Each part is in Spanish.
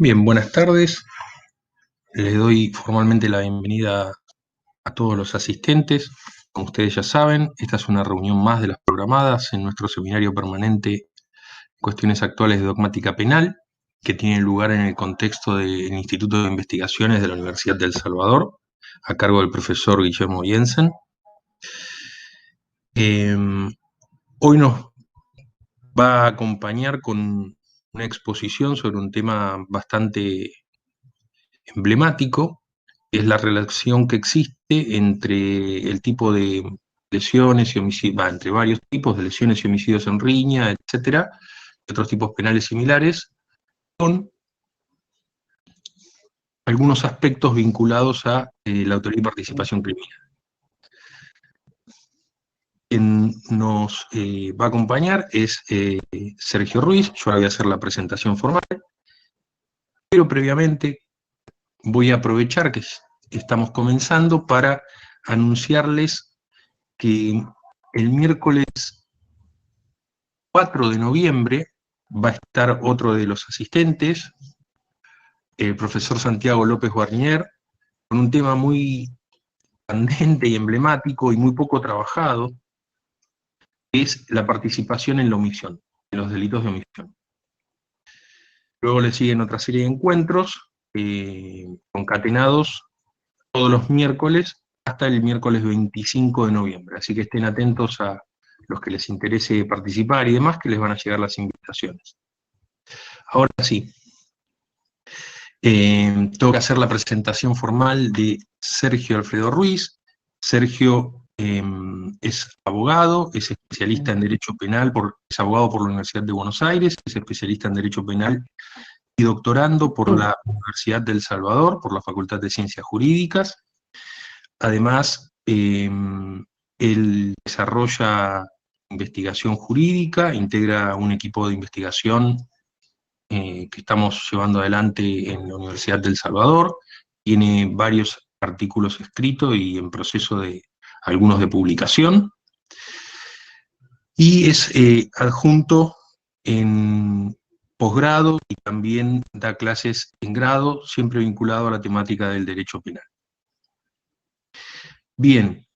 Bien, buenas tardes. Les doy formalmente la bienvenida a todos los asistentes. Como ustedes ya saben, esta es una reunión más de las programadas en nuestro seminario permanente Cuestiones Actuales de Dogmática Penal, que tiene lugar en el contexto del Instituto de Investigaciones de la Universidad de El Salvador, a cargo del profesor Guillermo Jensen. Hoy nos va a acompañar con una exposición sobre un tema bastante emblemático, es la relación que existe entre el tipo de lesiones y homicidios, entre varios tipos de lesiones y homicidios en riña, etcétera, y otros tipos penales similares, con algunos aspectos vinculados a la autoría y participación criminal. Quien nos va a acompañar es Sergio Ruiz. Yo ahora voy a hacer la presentación formal, pero previamente voy a aprovechar que estamos comenzando para anunciarles que el miércoles 4 de noviembre va a estar otro de los asistentes, el profesor Santiago López Guarnier, con un tema muy candente y emblemático y muy poco trabajado, que es la participación en la omisión, en los delitos de omisión. Luego le siguen otra serie de encuentros concatenados todos los miércoles hasta el miércoles 25 de noviembre, así que estén atentos a los que les interese participar y demás, que les van a llegar las invitaciones. Ahora sí, tengo que hacer la presentación formal de Sergio Alfredo Ruiz. Sergio es abogado, es especialista en Derecho Penal, es abogado por la Universidad de Buenos Aires, es especialista en Derecho Penal y doctorando por la Universidad de El Salvador, por la Facultad de Ciencias Jurídicas. Además, él desarrolla investigación jurídica, integra un equipo de investigación que estamos llevando adelante en la Universidad de El Salvador. Tiene varios artículos escritos y en proceso de algunos de publicación. Y es adjunto en posgrado y también da clases en grado, siempre vinculado a la temática del derecho penal. Bien,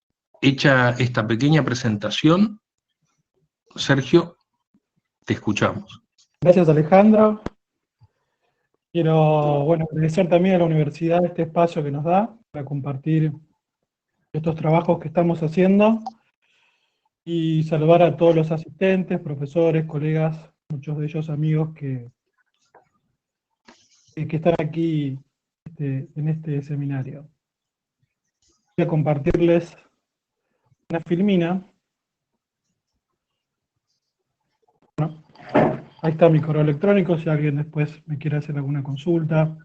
hecha esta pequeña presentación, Sergio, te escuchamos. Gracias, Alejandro. Quiero, agradecer también a la universidad este espacio que nos da para compartir estos trabajos que estamos haciendo y saludar a todos los asistentes, profesores, colegas, muchos de ellos amigos que están aquí en este seminario. Voy a compartirles una filmina. Bueno, ahí está mi correo electrónico, si alguien después me quiere hacer alguna consulta,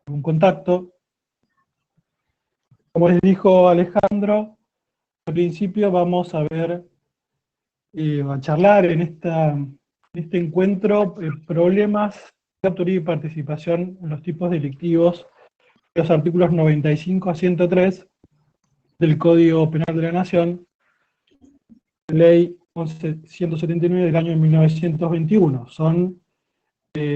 algún contacto. Como les dijo Alejandro, al principio vamos a ver, a charlar en este encuentro problemas de autoría y participación en los tipos delictivos, los artículos 95 a 103 del Código Penal de la Nación, Ley 11.179 del año 1921. Son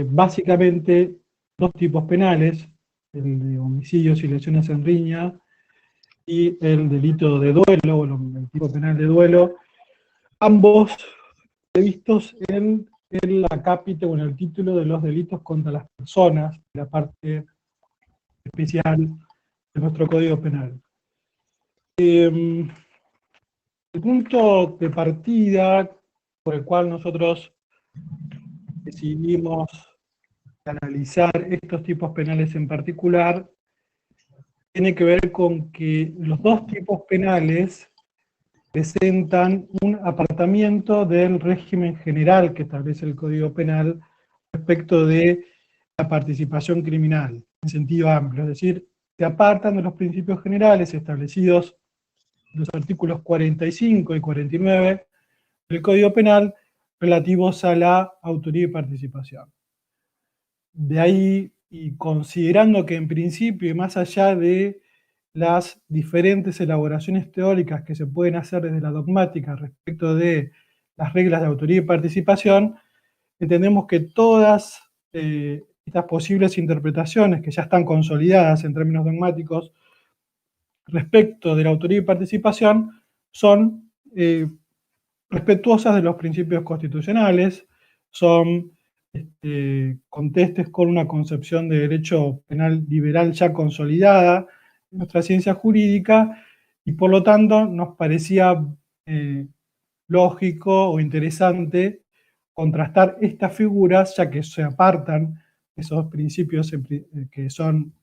básicamente dos tipos penales, el de homicidios y lesiones en riña y el delito de duelo, o el tipo penal de duelo, ambos previstos en el acápite o en el título de los delitos contra las personas, la parte especial de nuestro Código Penal. El punto de partida por el cual nosotros decidimos analizar estos tipos penales en particular tiene que ver con que los dos tipos penales presentan un apartamiento del régimen general que establece el Código Penal respecto de la participación criminal, en sentido amplio, es decir, se apartan de los principios generales establecidos en los artículos 45 y 49 del Código Penal relativos a la autoría y participación. De ahí, y considerando que en principio, y más allá de las diferentes elaboraciones teóricas que se pueden hacer desde la dogmática respecto de las reglas de autoría y participación, entendemos que todas estas posibles interpretaciones que ya están consolidadas en términos dogmáticos respecto de la autoría y participación son respetuosas de los principios constitucionales, son contestes con una concepción de derecho penal liberal ya consolidada en nuestra ciencia jurídica, y por lo tanto nos parecía lógico o interesante contrastar estas figuras, ya que se apartan esos principios que son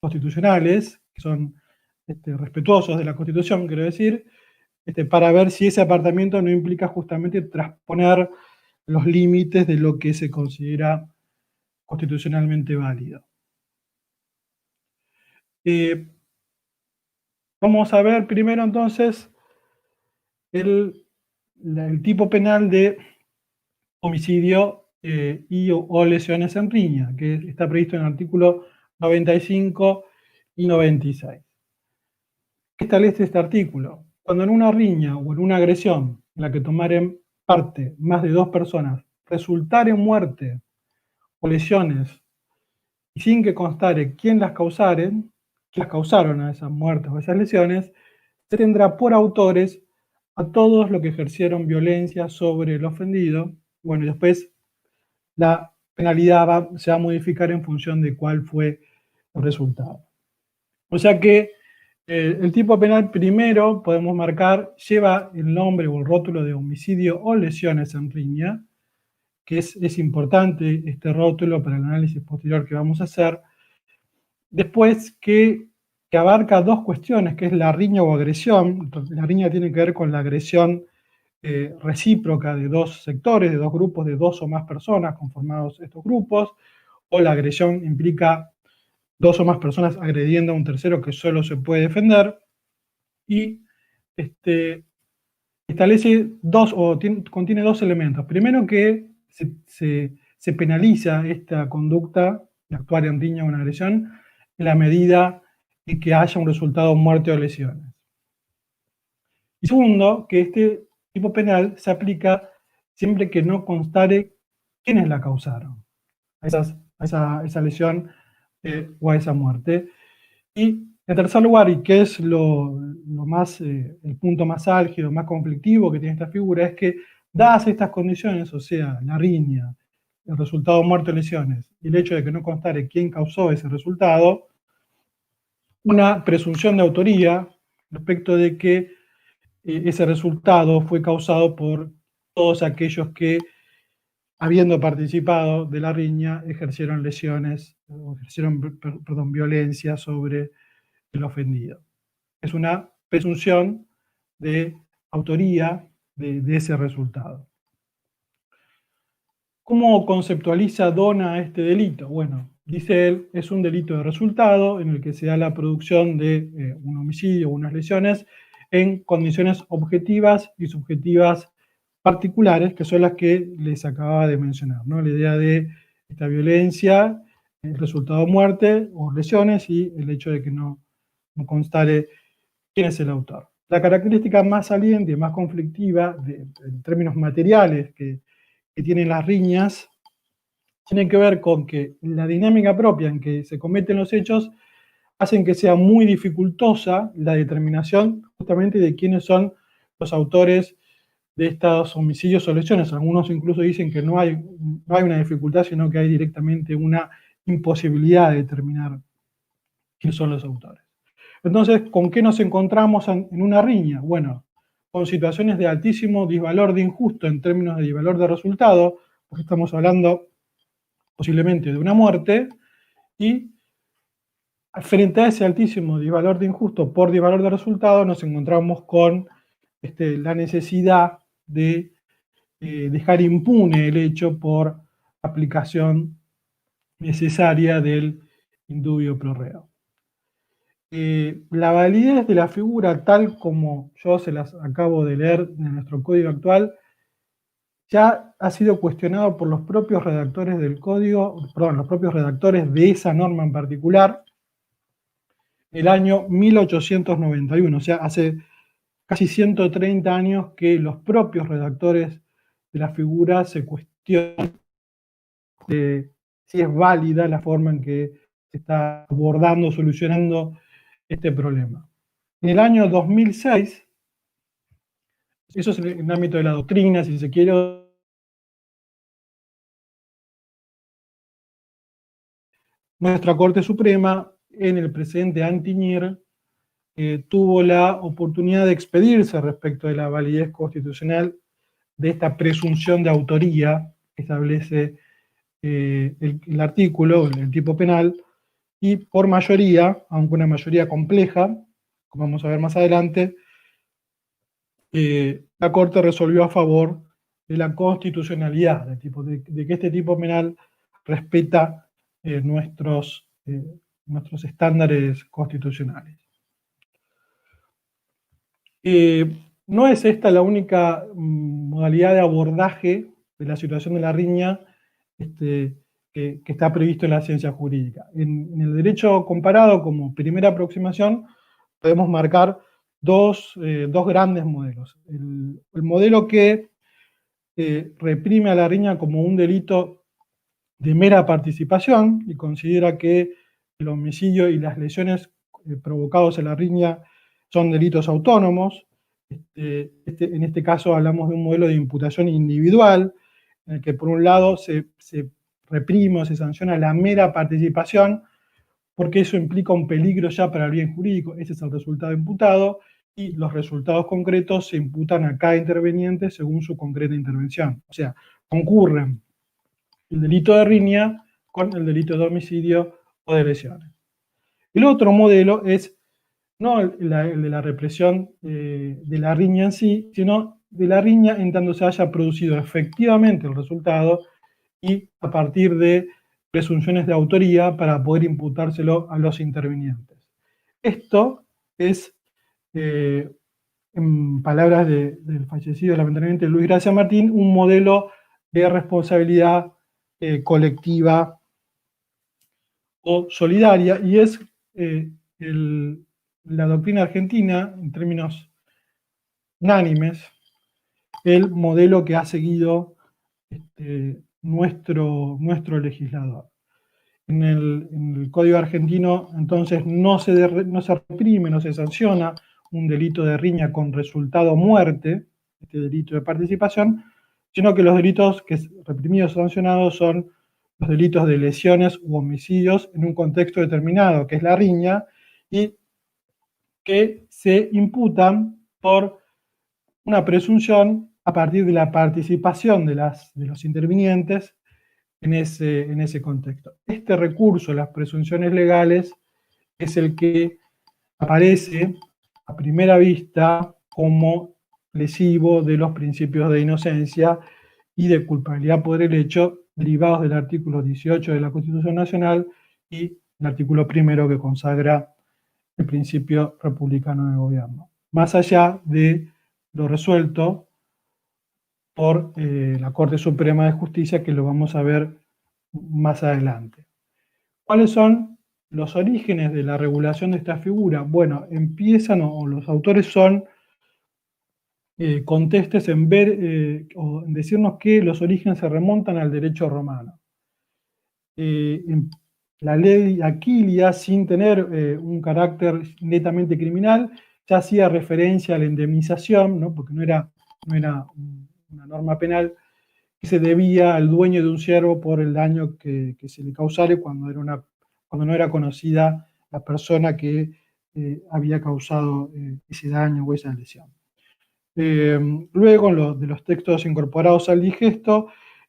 constitucionales, que son respetuosos de la Constitución, quiero decir, para ver si ese apartamiento no implica justamente transponer los límites de lo que se considera constitucionalmente válido. Vamos a ver primero entonces el tipo penal de homicidio o lesiones en riña, que está previsto en el artículo 95 y 96. ¿Qué establece este artículo? Cuando en una riña o en una agresión en la que tomaren parte más de 2 personas resultare en muerte o lesiones y sin que constare quién las causaron a esas muertes o esas lesiones, se tendrá por autores a todos los que ejercieron violencia sobre el ofendido. Bueno, y después la penalidad se va a modificar en función de cuál fue el resultado. O sea que el tipo penal primero, podemos marcar, lleva el nombre o el rótulo de homicidio o lesiones en riña, que es importante este rótulo para el análisis posterior que vamos a hacer. Después que abarca 2 cuestiones, que es la riña o agresión. La riña tiene que ver con la agresión recíproca de 2 sectores, de 2 grupos, de 2 o más personas conformados estos grupos, o la agresión implica 2 o más personas agrediendo a un tercero que solo se puede defender, y establece contiene 2 elementos. Primero, que se penaliza esta conducta de actuar en riña o en agresión en la medida en que haya un resultado muerte o lesiones. Y segundo, que este tipo penal se aplica siempre que no constare quiénes la causaron, a esa lesión o a esa muerte. Y en tercer lugar, y que es el punto más álgido, más conflictivo que tiene esta figura, es que dadas estas condiciones, o sea, la riña, el resultado muerte o lesiones, y el hecho de que no constare quién causó ese resultado, una presunción de autoría respecto de que ese resultado fue causado por todos aquellos que, habiendo participado de la riña, ejercieron violencia sobre el ofendido. Es una presunción de autoría de ese resultado. ¿Cómo conceptualiza Dona este delito? Bueno, dice él, es un delito de resultado en el que se da la producción de un homicidio o unas lesiones en condiciones objetivas y subjetivas particulares, que son las que les acababa de mencionar, ¿no? La idea de esta violencia, el resultado muerte o lesiones, y el hecho de que no constare quién es el autor. La característica más saliente, más conflictiva, en términos materiales, que tienen las riñas, tiene que ver con que la dinámica propia en que se cometen los hechos hacen que sea muy dificultosa la determinación justamente de quiénes son los autores de estos homicidios o lesiones. Algunos incluso dicen que no hay una dificultad, sino que hay directamente una imposibilidad de determinar quiénes son los autores. Entonces, ¿con qué nos encontramos en una riña? Bueno, con situaciones de altísimo disvalor de injusto en términos de disvalor de resultado, porque estamos hablando posiblemente de una muerte, y frente a ese altísimo disvalor de injusto por disvalor de resultado, nos encontramos con la necesidad de dejar impune el hecho por aplicación necesaria del indubio pro reo. La validez de la figura, tal como yo se las acabo de leer en nuestro código actual, ya ha sido cuestionado por los propios redactores del código, perdón, los propios redactores de esa norma en particular, el año 1891, o sea, hace casi 130 años que los propios redactores de la figura se cuestionan si es válida la forma en que se está abordando, solucionando este problema. En el año 2006, eso es en el ámbito de la doctrina, si se quiere, nuestra Corte Suprema, en el precedente Antiñir, tuvo la oportunidad de expedirse respecto de la validez constitucional de esta presunción de autoría que establece el artículo, el tipo penal, y por mayoría, aunque una mayoría compleja, como vamos a ver más adelante, la Corte resolvió a favor de la constitucionalidad del tipo, de que este tipo penal respeta nuestros estándares constitucionales. No es esta la única modalidad de abordaje de la situación de la riña que está previsto en la ciencia jurídica. En el derecho comparado, como primera aproximación, podemos marcar dos grandes modelos. El modelo que reprime a la riña como un delito de mera participación y considera que el homicidio y las lesiones provocados en la riña son delitos autónomos. En este caso hablamos de un modelo de imputación individual, en el que por un lado se reprime o se sanciona la mera participación, porque eso implica un peligro ya para el bien jurídico, ese es el resultado imputado, y los resultados concretos se imputan a cada interveniente según su concreta intervención. O sea, concurren el delito de riña con el delito de homicidio o de lesiones. El otro modelo es no el de la represión de la riña en sí, sino de la riña en tanto se haya producido efectivamente el resultado y a partir de presunciones de autoría para poder imputárselo a los intervinientes. Esto es, en palabras del fallecido lamentablemente Luis Gracia Martín, un modelo de responsabilidad colectiva o solidaria, y es la doctrina argentina, en términos unánimes, el modelo que ha seguido nuestro legislador. En el Código Argentino, entonces, no se reprime, no se sanciona un delito de riña con resultado muerte, este delito de participación, sino que los delitos que reprimidos o sancionados son los delitos de lesiones u homicidios en un contexto determinado, que es la riña, y que se imputan por una presunción a partir de la participación de los intervinientes en ese contexto. Este recurso, las presunciones legales, es el que aparece a primera vista como lesivo de los principios de inocencia y de culpabilidad por el hecho derivados del artículo 18 de la Constitución Nacional y el artículo 1 que consagra el principio republicano de gobierno. Más allá de lo resuelto por la Corte Suprema de Justicia, que lo vamos a ver más adelante. ¿Cuáles son los orígenes de la regulación de esta figura? Bueno, empiezan, o los autores son contestes en ver o en decirnos que los orígenes se remontan al derecho romano. La ley Aquilia, sin tener un carácter netamente criminal, ya hacía referencia a la indemnización, ¿no? Porque no era una norma penal, que se debía al dueño de un siervo por el daño que se le causara cuando no era conocida la persona que había causado ese daño o esa lesión. Luego, de los textos incorporados al digesto,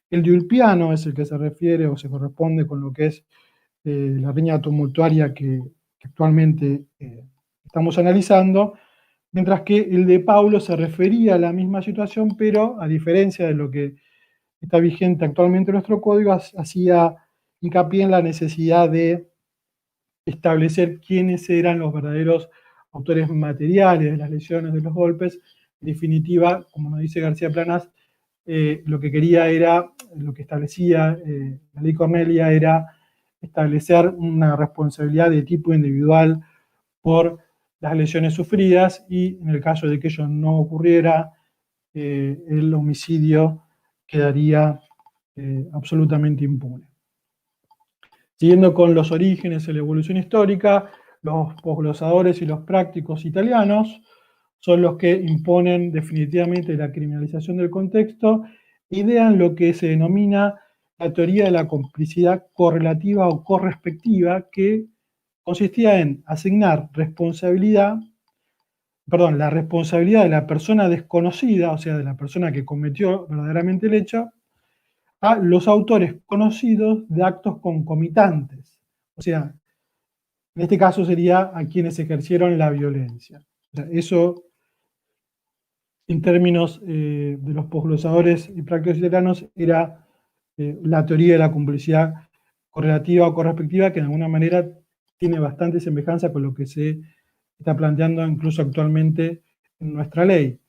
el de Ulpiano es el que se refiere o se corresponde con lo que es la riña tumultuaria que actualmente estamos analizando, mientras que el de Paulo se refería a la misma situación, pero a diferencia de lo que está vigente actualmente en nuestro código, hacía hincapié en la necesidad de establecer quiénes eran los verdaderos autores materiales de las lesiones, de los golpes. En definitiva, como nos dice García Planas, lo que establecía la ley Cornelia era establecer una responsabilidad de tipo individual por las lesiones sufridas, y en el caso de que ello no ocurriera, el homicidio quedaría absolutamente impune. Siguiendo con los orígenes y la evolución histórica, los posglosadores y los prácticos italianos son los que imponen definitivamente la criminalización del contexto, idean lo que se denomina la teoría de la complicidad correlativa o correspectiva, que consistía en asignar la responsabilidad de la persona desconocida, o sea, de la persona que cometió verdaderamente el hecho, a los autores conocidos de actos concomitantes. O sea, en este caso sería a quienes ejercieron la violencia. O sea, eso, en términos de los posglosadores y prácticos italianos, era la teoría de la complicidad correlativa o correspectiva, que de alguna manera tiene bastante semejanza con lo que se está planteando incluso actualmente en nuestra ley.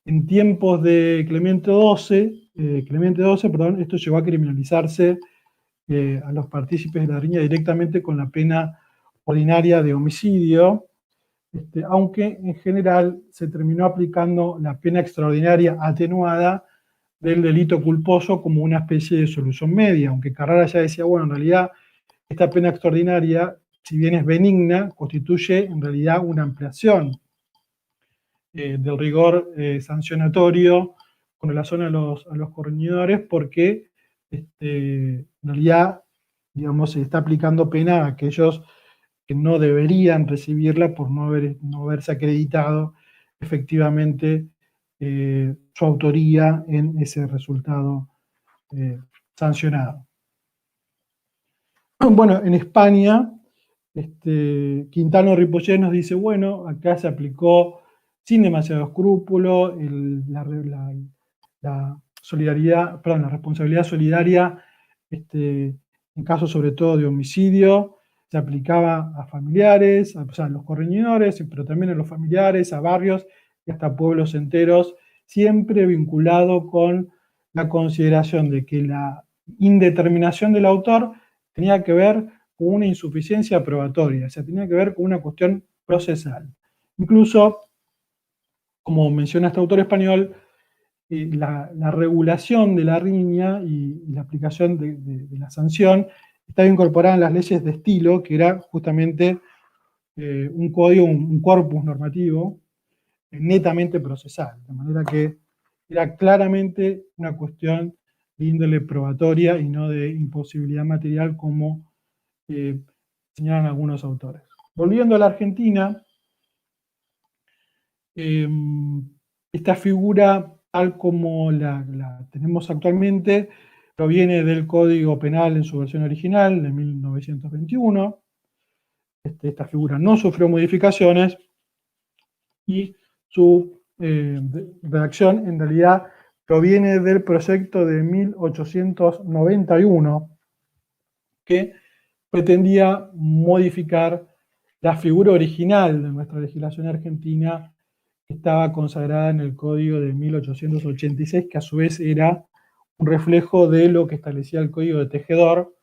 En tiempos de Clemente XII, esto llegó a criminalizarse a los partícipes de la riña directamente con la pena ordinaria de homicidio, aunque en general se terminó aplicando la pena extraordinaria atenuada del delito culposo como una especie de solución media, aunque Carrara ya decía, bueno, en realidad esta pena extraordinaria, si bien es benigna, constituye en realidad una ampliación del rigor sancionatorio con relación a los corregidores, porque en realidad, digamos, se está aplicando pena a aquellos que no deberían recibirla por no haberse acreditado efectivamente su autoría en ese resultado sancionado. Bueno, en España, Quintano Ripollet nos dice, bueno, acá se aplicó sin demasiado escrúpulo la responsabilidad solidaria, en casos sobre todo de homicidio, se aplicaba a familiares, o sea, a los corregidores, pero también a los familiares, a barrios y hasta pueblos enteros, siempre vinculado con la consideración de que la indeterminación del autor tenía que ver con una insuficiencia probatoria, o sea, tenía que ver con una cuestión procesal. Incluso, como menciona este autor español, la regulación de la riña y la aplicación de la sanción estaba incorporada en las leyes de estilo, que era justamente un código, un corpus normativo netamente procesal, de manera que era claramente una cuestión de índole probatoria y no de imposibilidad material, como señalan algunos autores. Volviendo a la Argentina, esta figura, tal como la tenemos actualmente, proviene del Código Penal en su versión original, de 1921. Esta figura no sufrió modificaciones y su redacción en realidad proviene del proyecto de 1891, que pretendía modificar la figura original de nuestra legislación argentina, que estaba consagrada en el Código de 1886, que a su vez era un reflejo de lo que establecía el Código de Tejedor,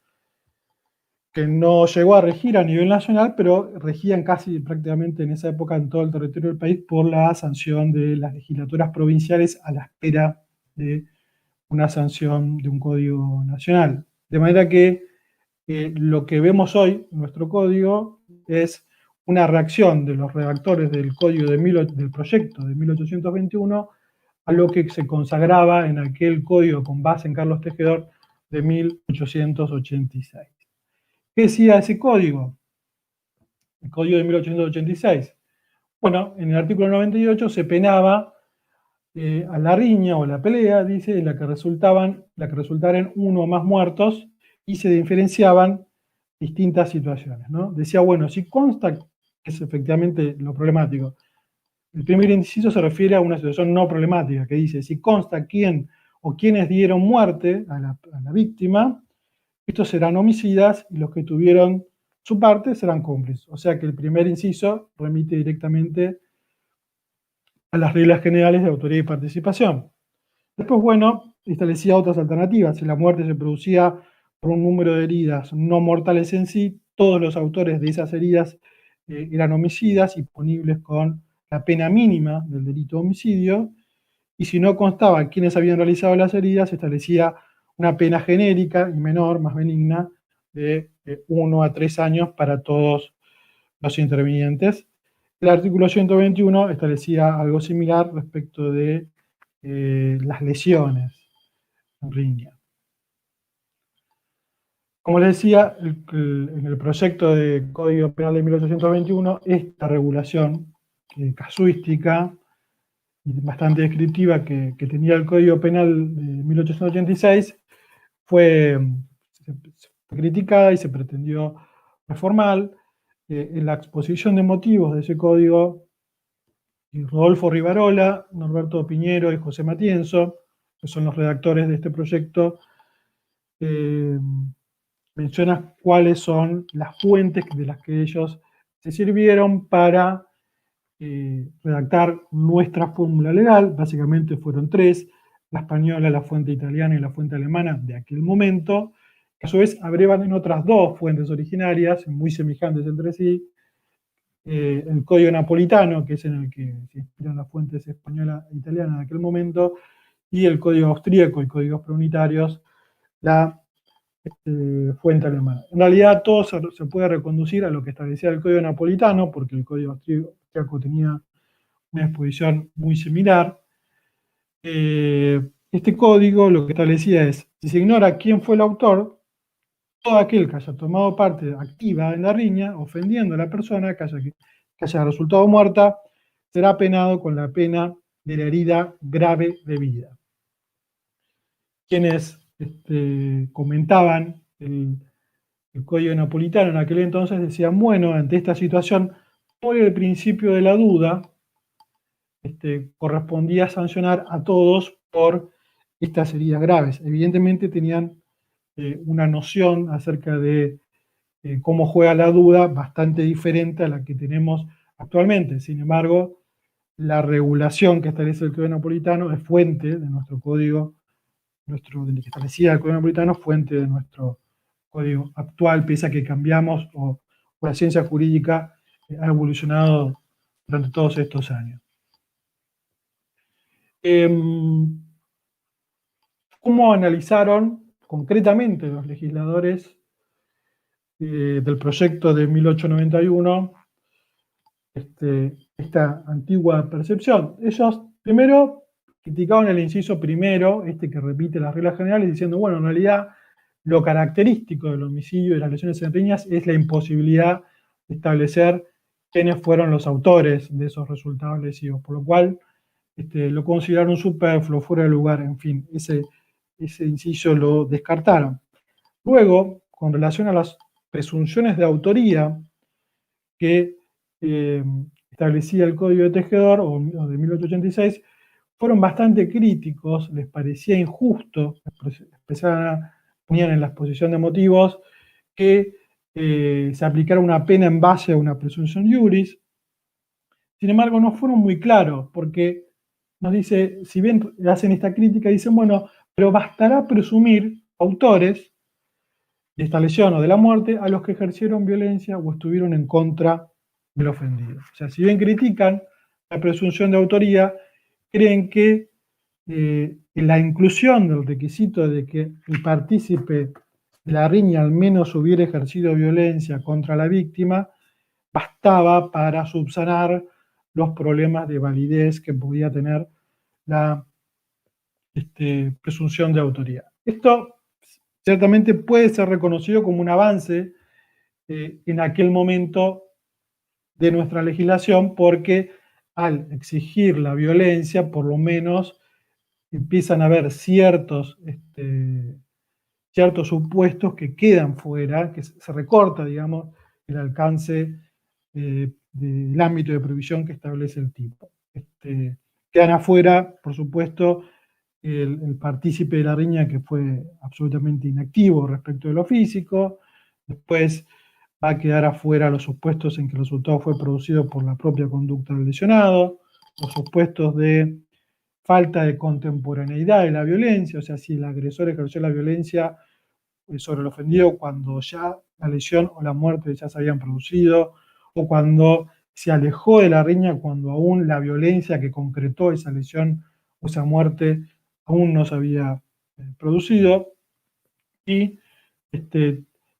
que no llegó a regir a nivel nacional, pero regían casi prácticamente en esa época en todo el territorio del país por la sanción de las legislaturas provinciales a la espera de una sanción de un código nacional. De manera que lo que vemos hoy en nuestro código es una reacción de los redactores del código del proyecto de 1821 a lo que se consagraba en aquel código con base en Carlos Tejedor de 1886. ¿Qué decía ese código? El código de 1886. Bueno, en el artículo 98 se penaba a la riña o la pelea, dice, la que resultaran uno o más muertos, y se diferenciaban distintas situaciones, ¿no? Decía, bueno, si consta, que es efectivamente lo problemático, el primer inciso se refiere a una situación no problemática, que dice, si consta quién o quiénes dieron muerte a la víctima, estos serán homicidas y los que tuvieron su parte serán cómplices. O sea que el primer inciso remite directamente a las reglas generales de autoría y participación. Después, bueno, establecía otras alternativas. Si la muerte se producía por un número de heridas no mortales en sí, todos los autores de esas heridas eran homicidas y punibles con la pena mínima del delito de homicidio, y si no constaba quiénes habían realizado las heridas, se establecía una pena genérica y menor, más benigna, de 1 a 3 años para todos los intervinientes. El artículo 121 establecía algo similar respecto de las lesiones en riña. Como les decía, en el proyecto de Código Penal de 1821, esta regulación casuística y bastante descriptiva que tenía el Código Penal de 1886 fue criticada y se pretendió reformar. En la exposición de motivos de ese código, Rodolfo Rivarola, Norberto Piñero y José Matienzo, que son los redactores de este proyecto, mencionan cuáles son las fuentes de las que ellos se sirvieron para redactar nuestra fórmula legal. Básicamente fueron 3, la española, la fuente italiana y la fuente alemana de aquel momento, que a su vez abrevan en otras 2 fuentes originarias, muy semejantes entre sí, el Código Napolitano, que es en el que se inspiran las fuentes española e italiana de aquel momento, y el Código Austríaco y códigos preunitarios, la fuente alemana. En realidad todo se puede reconducir a lo que establecía el Código Napolitano, porque el Código Austríaco tenía una exposición muy similar. Este código lo que establecía es, si se ignora quién fue el autor, todo aquel que haya tomado parte activa en la riña, ofendiendo a la persona que haya resultado muerta, será penado con la pena de la herida grave de vida. Quienes comentaban el Código Napolitano en aquel entonces decían, bueno, ante esta situación, por el principio de la duda, correspondía sancionar a todos por estas heridas graves. Evidentemente tenían una noción acerca de cómo juega la duda bastante diferente a la que tenemos actualmente. Sin embargo, la regulación que establece el Código Napolitano es fuente de nuestro código, del que establecía el Código Napolitano, fuente de nuestro código actual, pese a que cambiamos o la ciencia jurídica ha evolucionado durante todos estos años. ¿Cómo analizaron concretamente los legisladores del proyecto de 1891 esta antigua percepción? Ellos primero criticaban el inciso primero, que repite las reglas generales, diciendo, bueno, en realidad lo característico del homicidio y de las lesiones en riñas es la imposibilidad de establecer quiénes fueron los autores de esos resultados lesivos, por lo cual lo consideraron superfluo, fuera de lugar, en fin, ese inciso lo descartaron. Luego, con relación a las presunciones de autoría que establecía el Código de Tejedor, o de 1886, fueron bastante críticos, les parecía injusto, ponían en la exposición de motivos que se aplicara una pena en base a una presunción iuris. Sin embargo, no fueron muy claros, porque nos dice, si bien hacen esta crítica, dicen, bueno, pero bastará presumir autores de esta lesión o de la muerte a los que ejercieron violencia o estuvieron en contra del ofendido. O sea, si bien critican la presunción de autoría, creen que la inclusión del requisito de que el partícipe de la riña al menos hubiera ejercido violencia contra la víctima bastaba para subsanar los problemas de validez que podía tener la presunción de autoría. Esto ciertamente puede ser reconocido como un avance en aquel momento de nuestra legislación, porque al exigir la violencia, por lo menos empiezan a haber ciertos supuestos que quedan fuera, que se recorta, digamos, el alcance del ámbito de previsión que establece el tipo. Quedan afuera, por supuesto, el partícipe de la riña que fue absolutamente inactivo respecto de lo físico. Después va a quedar afuera los supuestos en que el resultado fue producido por la propia conducta del lesionado, los supuestos de falta de contemporaneidad de la violencia, o sea, si el agresor ejerció la violencia sobre el ofendido cuando ya la lesión o la muerte ya se habían producido, o cuando se alejó de la riña cuando aún la violencia que concretó esa lesión o esa muerte aún no se había producido, y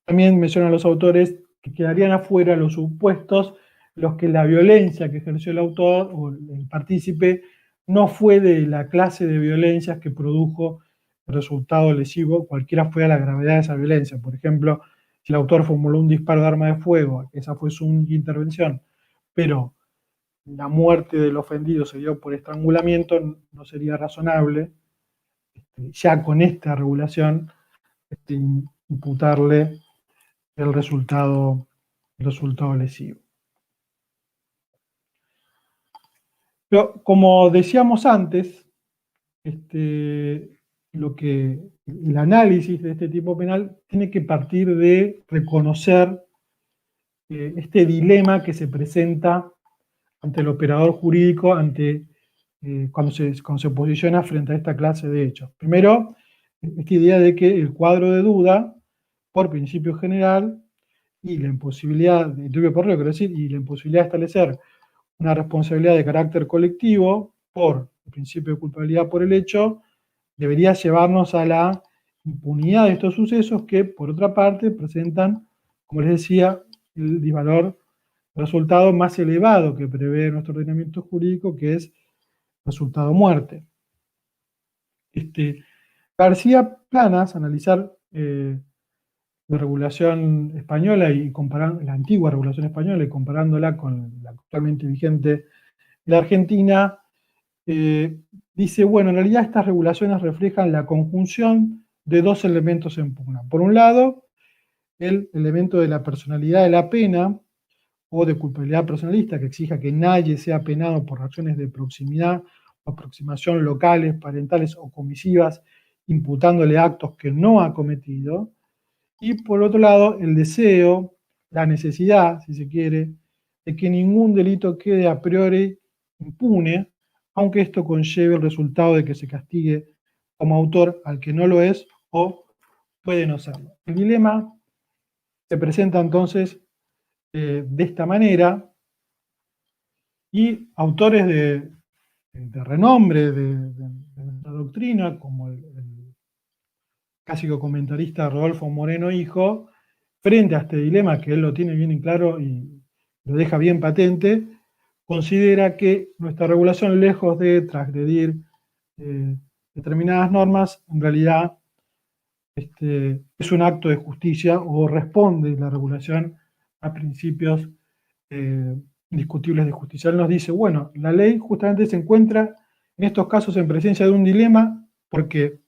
También mencionan los autores que quedarían afuera los supuestos los que la violencia que ejerció el autor o el partícipe no fue de la clase de violencias que produjo el resultado lesivo, cualquiera fuera la gravedad de esa violencia. Por ejemplo, si el autor formuló un disparo de arma de fuego, esa fue su única intervención, pero la muerte del ofendido se dio por estrangulamiento, no sería razonable, ya con esta regulación, imputarle el resultado lesivo. Pero como decíamos antes, el análisis de este tipo penal tiene que partir de reconocer este dilema que se presenta ante el operador jurídico cuando se posiciona frente a esta clase de hechos. Primero, esta idea de que el cuadro de duda, por principio general, y la imposibilidad de establecer una responsabilidad de carácter colectivo por el principio de culpabilidad por el hecho, debería llevarnos a la impunidad de estos sucesos que, por otra parte, presentan, como les decía, el disvalor resultado más elevado que prevé nuestro ordenamiento jurídico, que es resultado muerte. García Planas, analizar la regulación española y comparar la antigua regulación española y comparándola con la actualmente vigente en la Argentina, dice, bueno, en realidad estas regulaciones reflejan la conjunción de dos elementos en pugna. Por un lado, el elemento de la personalidad de la pena o de culpabilidad personalista que exija que nadie sea penado por razones de proximidad o aproximación locales, parentales o comisivas, imputándole actos que no ha cometido. Y por otro lado, el deseo, la necesidad, si se quiere, de que ningún delito quede a priori impune, aunque esto conlleve el resultado de que se castigue como autor al que no lo es o puede no serlo. El dilema se presenta entonces de esta manera, y autores de renombre de la doctrina, como el clásico comentarista Rodolfo Moreno Hijo, frente a este dilema, que él lo tiene bien en claro y lo deja bien patente, considera que nuestra regulación, lejos de transgredir determinadas normas, en realidad es un acto de justicia o responde la regulación a principios indiscutibles de justicia. Él nos dice, bueno, la ley justamente se encuentra en estos casos en presencia de un dilema porque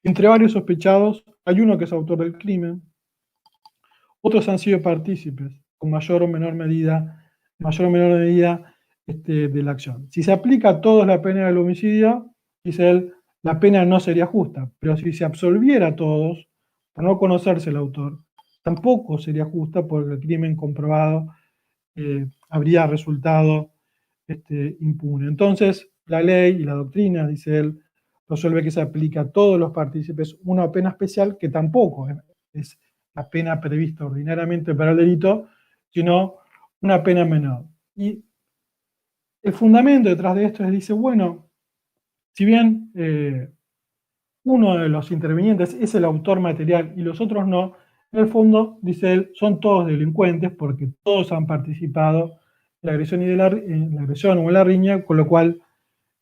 entre varios sospechados hay uno que es autor del crimen, otros han sido partícipes con mayor o menor medida de la acción. Si se aplica a todos la pena del homicidio, dice él, la pena no sería justa, pero si se absolviera a todos, por no conocerse el autor, tampoco sería justa porque el crimen comprobado habría resultado impune. Entonces, la ley y la doctrina, dice él, resuelve que se aplica a todos los partícipes una pena especial que tampoco es la pena prevista ordinariamente para el delito, sino una pena menor. Y el fundamento detrás de esto es, dice, bueno, si bien uno de los intervinientes es el autor material y los otros no, en el fondo, dice él, son todos delincuentes porque todos han participado en la agresión, en la agresión o en la riña, con lo cual,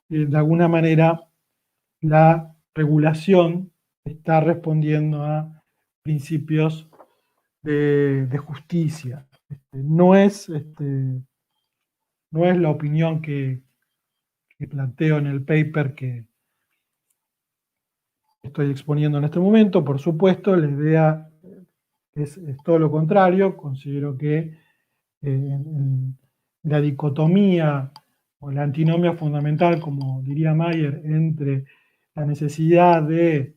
de alguna manera, la regulación está respondiendo a principios de justicia. No es la opinión que planteo en el paper que estoy exponiendo en este momento. Por supuesto, la idea es todo lo contrario. Considero que en la dicotomía o la antinomia fundamental, como diría Mayer, entre la necesidad de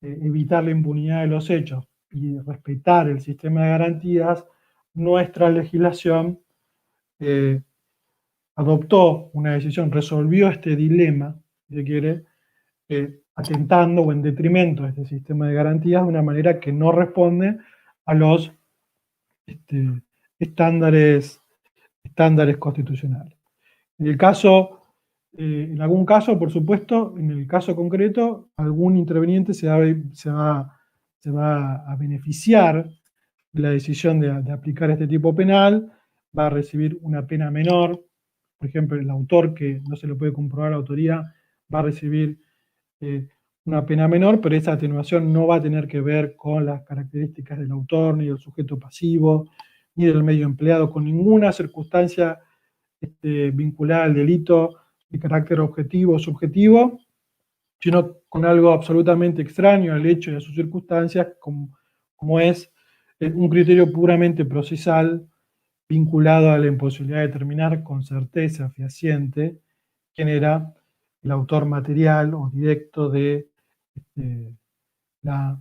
evitar la impunidad de los hechos y respetar el sistema de garantías, nuestra legislación adoptó una decisión, resolvió este dilema, si se quiere, atentando o en detrimento de este sistema de garantías de una manera que no responde a los estándares constitucionales. En algún caso, por supuesto, en el caso concreto, algún interviniente se va se va a beneficiar de la decisión de aplicar este tipo penal, va a recibir una pena menor. Por ejemplo, el autor que no se le puede comprobar la autoría va a recibir una pena menor, pero esa atenuación no va a tener que ver con las características del autor, ni del sujeto pasivo, ni del medio empleado, con ninguna circunstancia vinculada al delito de carácter objetivo o subjetivo, sino con algo absolutamente extraño al hecho y a sus circunstancias, como es un criterio puramente procesal vinculado a la imposibilidad de determinar con certeza fehaciente quién era el autor material o directo de la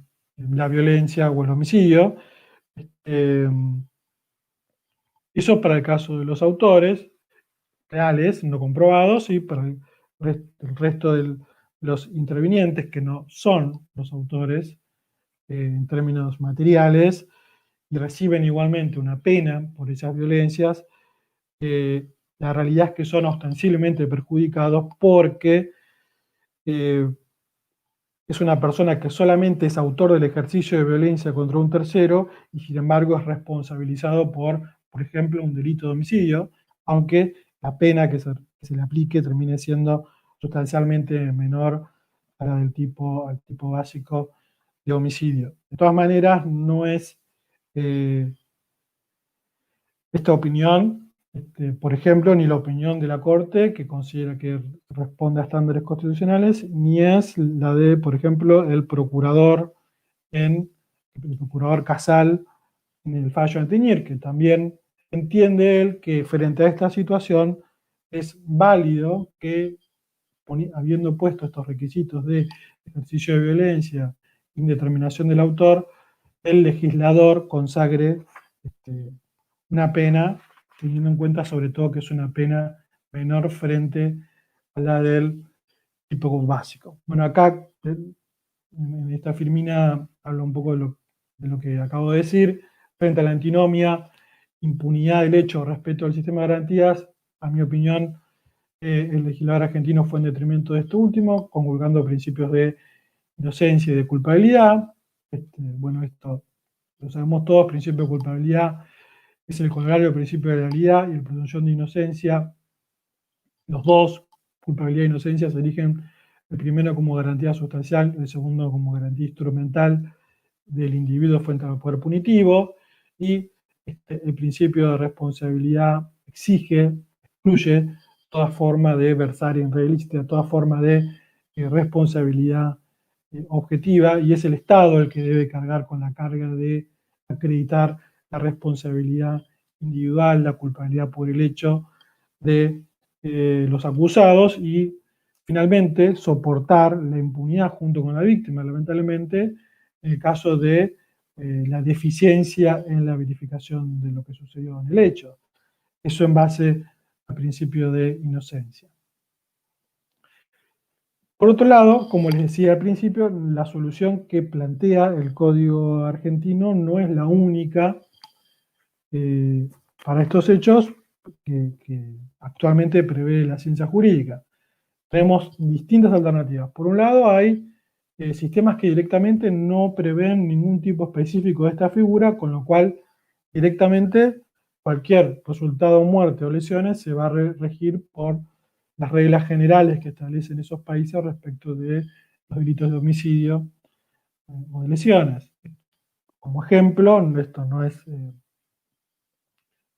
violencia o el homicidio. Eso para el caso de los autores reales, no comprobados, y para el resto de los intervinientes, que no son los autores en términos materiales, y reciben igualmente una pena por esas violencias, la realidad es que son ostensiblemente perjudicados porque es una persona que solamente es autor del ejercicio de violencia contra un tercero y sin embargo es responsabilizado por ejemplo, un delito de homicidio, aunque la pena que se le aplique termine siendo sustancialmente menor a la al tipo básico de homicidio. De todas maneras, no es esta opinión, por ejemplo, ni la opinión de la Corte, que considera que responde a estándares constitucionales, ni es la de, por ejemplo, el procurador Casal en el fallo Anteñir, que también entiende él que frente a esta situación es válido que, habiendo puesto estos requisitos de ejercicio de violencia, indeterminación del autor, el legislador consagre una pena, teniendo en cuenta sobre todo que es una pena menor frente a la del tipo básico. Bueno, acá en esta firmina hablo un poco de lo que acabo de decir. Frente a la antinomia, impunidad del hecho respecto al sistema de garantías, a mi opinión, el legislador argentino fue en detrimento de esto último, conculcando principios de inocencia y de culpabilidad. Bueno, esto lo sabemos todos, principio de culpabilidad es el contrario del principio de legalidad y la presunción de inocencia. Los dos, culpabilidad e inocencia, se eligen el primero como garantía sustancial, el segundo como garantía instrumental del individuo frente al poder punitivo, y el principio de responsabilidad excluye toda forma de versar en red ilícita, toda forma de responsabilidad objetiva, y es el Estado el que debe cargar con la carga de acreditar la responsabilidad individual, la culpabilidad por el hecho de los acusados, y finalmente soportar la impunidad junto con la víctima, lamentablemente, en el caso de la deficiencia en la verificación de lo que sucedió en el hecho. Eso en base al principio de inocencia. Por otro lado, como les decía al principio, la solución que plantea el Código argentino no es la única para estos hechos que actualmente prevé la ciencia jurídica. Tenemos distintas alternativas. Por un lado, hay sistemas que directamente no prevén ningún tipo específico de esta figura, con lo cual directamente cualquier resultado, muerte o lesiones se va a regir por las reglas generales que establecen esos países respecto de los delitos de homicidio o de lesiones. Como ejemplo, esto no es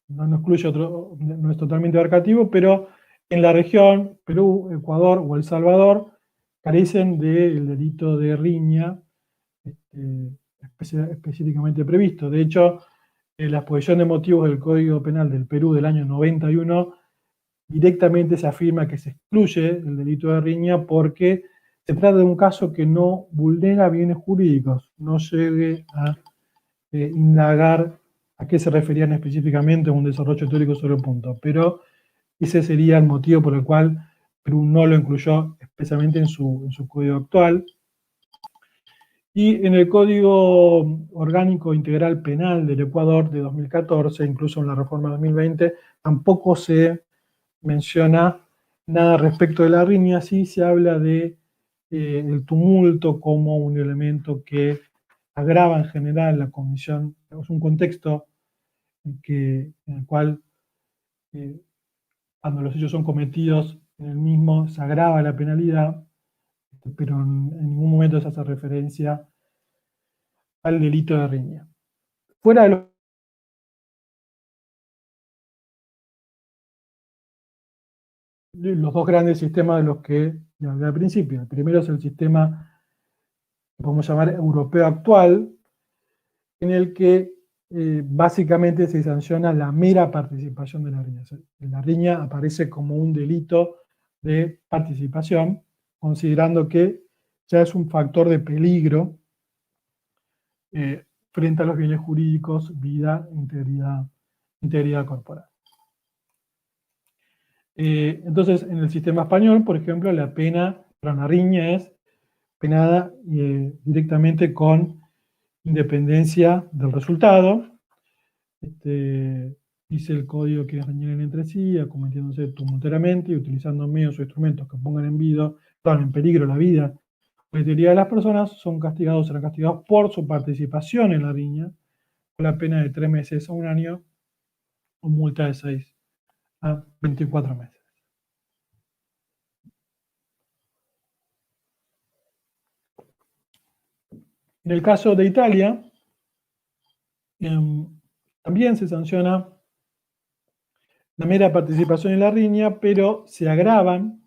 no es totalmente abarcativo, pero en la región, Perú, Ecuador o El Salvador, carecen del delito de riña específicamente previsto. De hecho, la exposición de motivos del Código Penal del Perú del año 91 directamente se afirma que se excluye el delito de riña porque se trata de un caso que no vulnera bienes jurídicos, no llegue a indagar a qué se referían específicamente en un desarrollo teórico sobre el punto, pero ese sería el motivo por el cual Perú no lo incluyó especialmente en su código actual. Y en el Código Orgánico Integral Penal del Ecuador de 2014, incluso en la reforma de 2020, tampoco se menciona nada respecto de la riña, sí se habla de el tumulto como un elemento que agrava en general la comisión, es un contexto en el cual cuando los hechos son cometidos en el mismo se agrava la penalidad, pero en ningún momento se hace referencia al delito de riña. Fuera de los dos grandes sistemas de los que hablé al principio. El primero es el sistema que podemos llamar europeo actual, en el que básicamente se sanciona la mera participación de la riña. O sea, la riña aparece como un delito de participación, considerando que ya es un factor de peligro frente a los bienes jurídicos, vida, integridad corporal. Entonces, en el sistema español, por ejemplo, la pena para una riña es penada directamente con independencia del resultado. Dice el código que riñen entre sí, acometiéndose tumultuariamente y utilizando medios o instrumentos que pongan en peligro la vida o la integridad de las personas, serán castigados por su participación en la riña, con la pena de 3 meses a 1 año o multa de 6 a 24 meses. En el caso de Italia, también se sanciona la mera participación en la riña, pero se agravan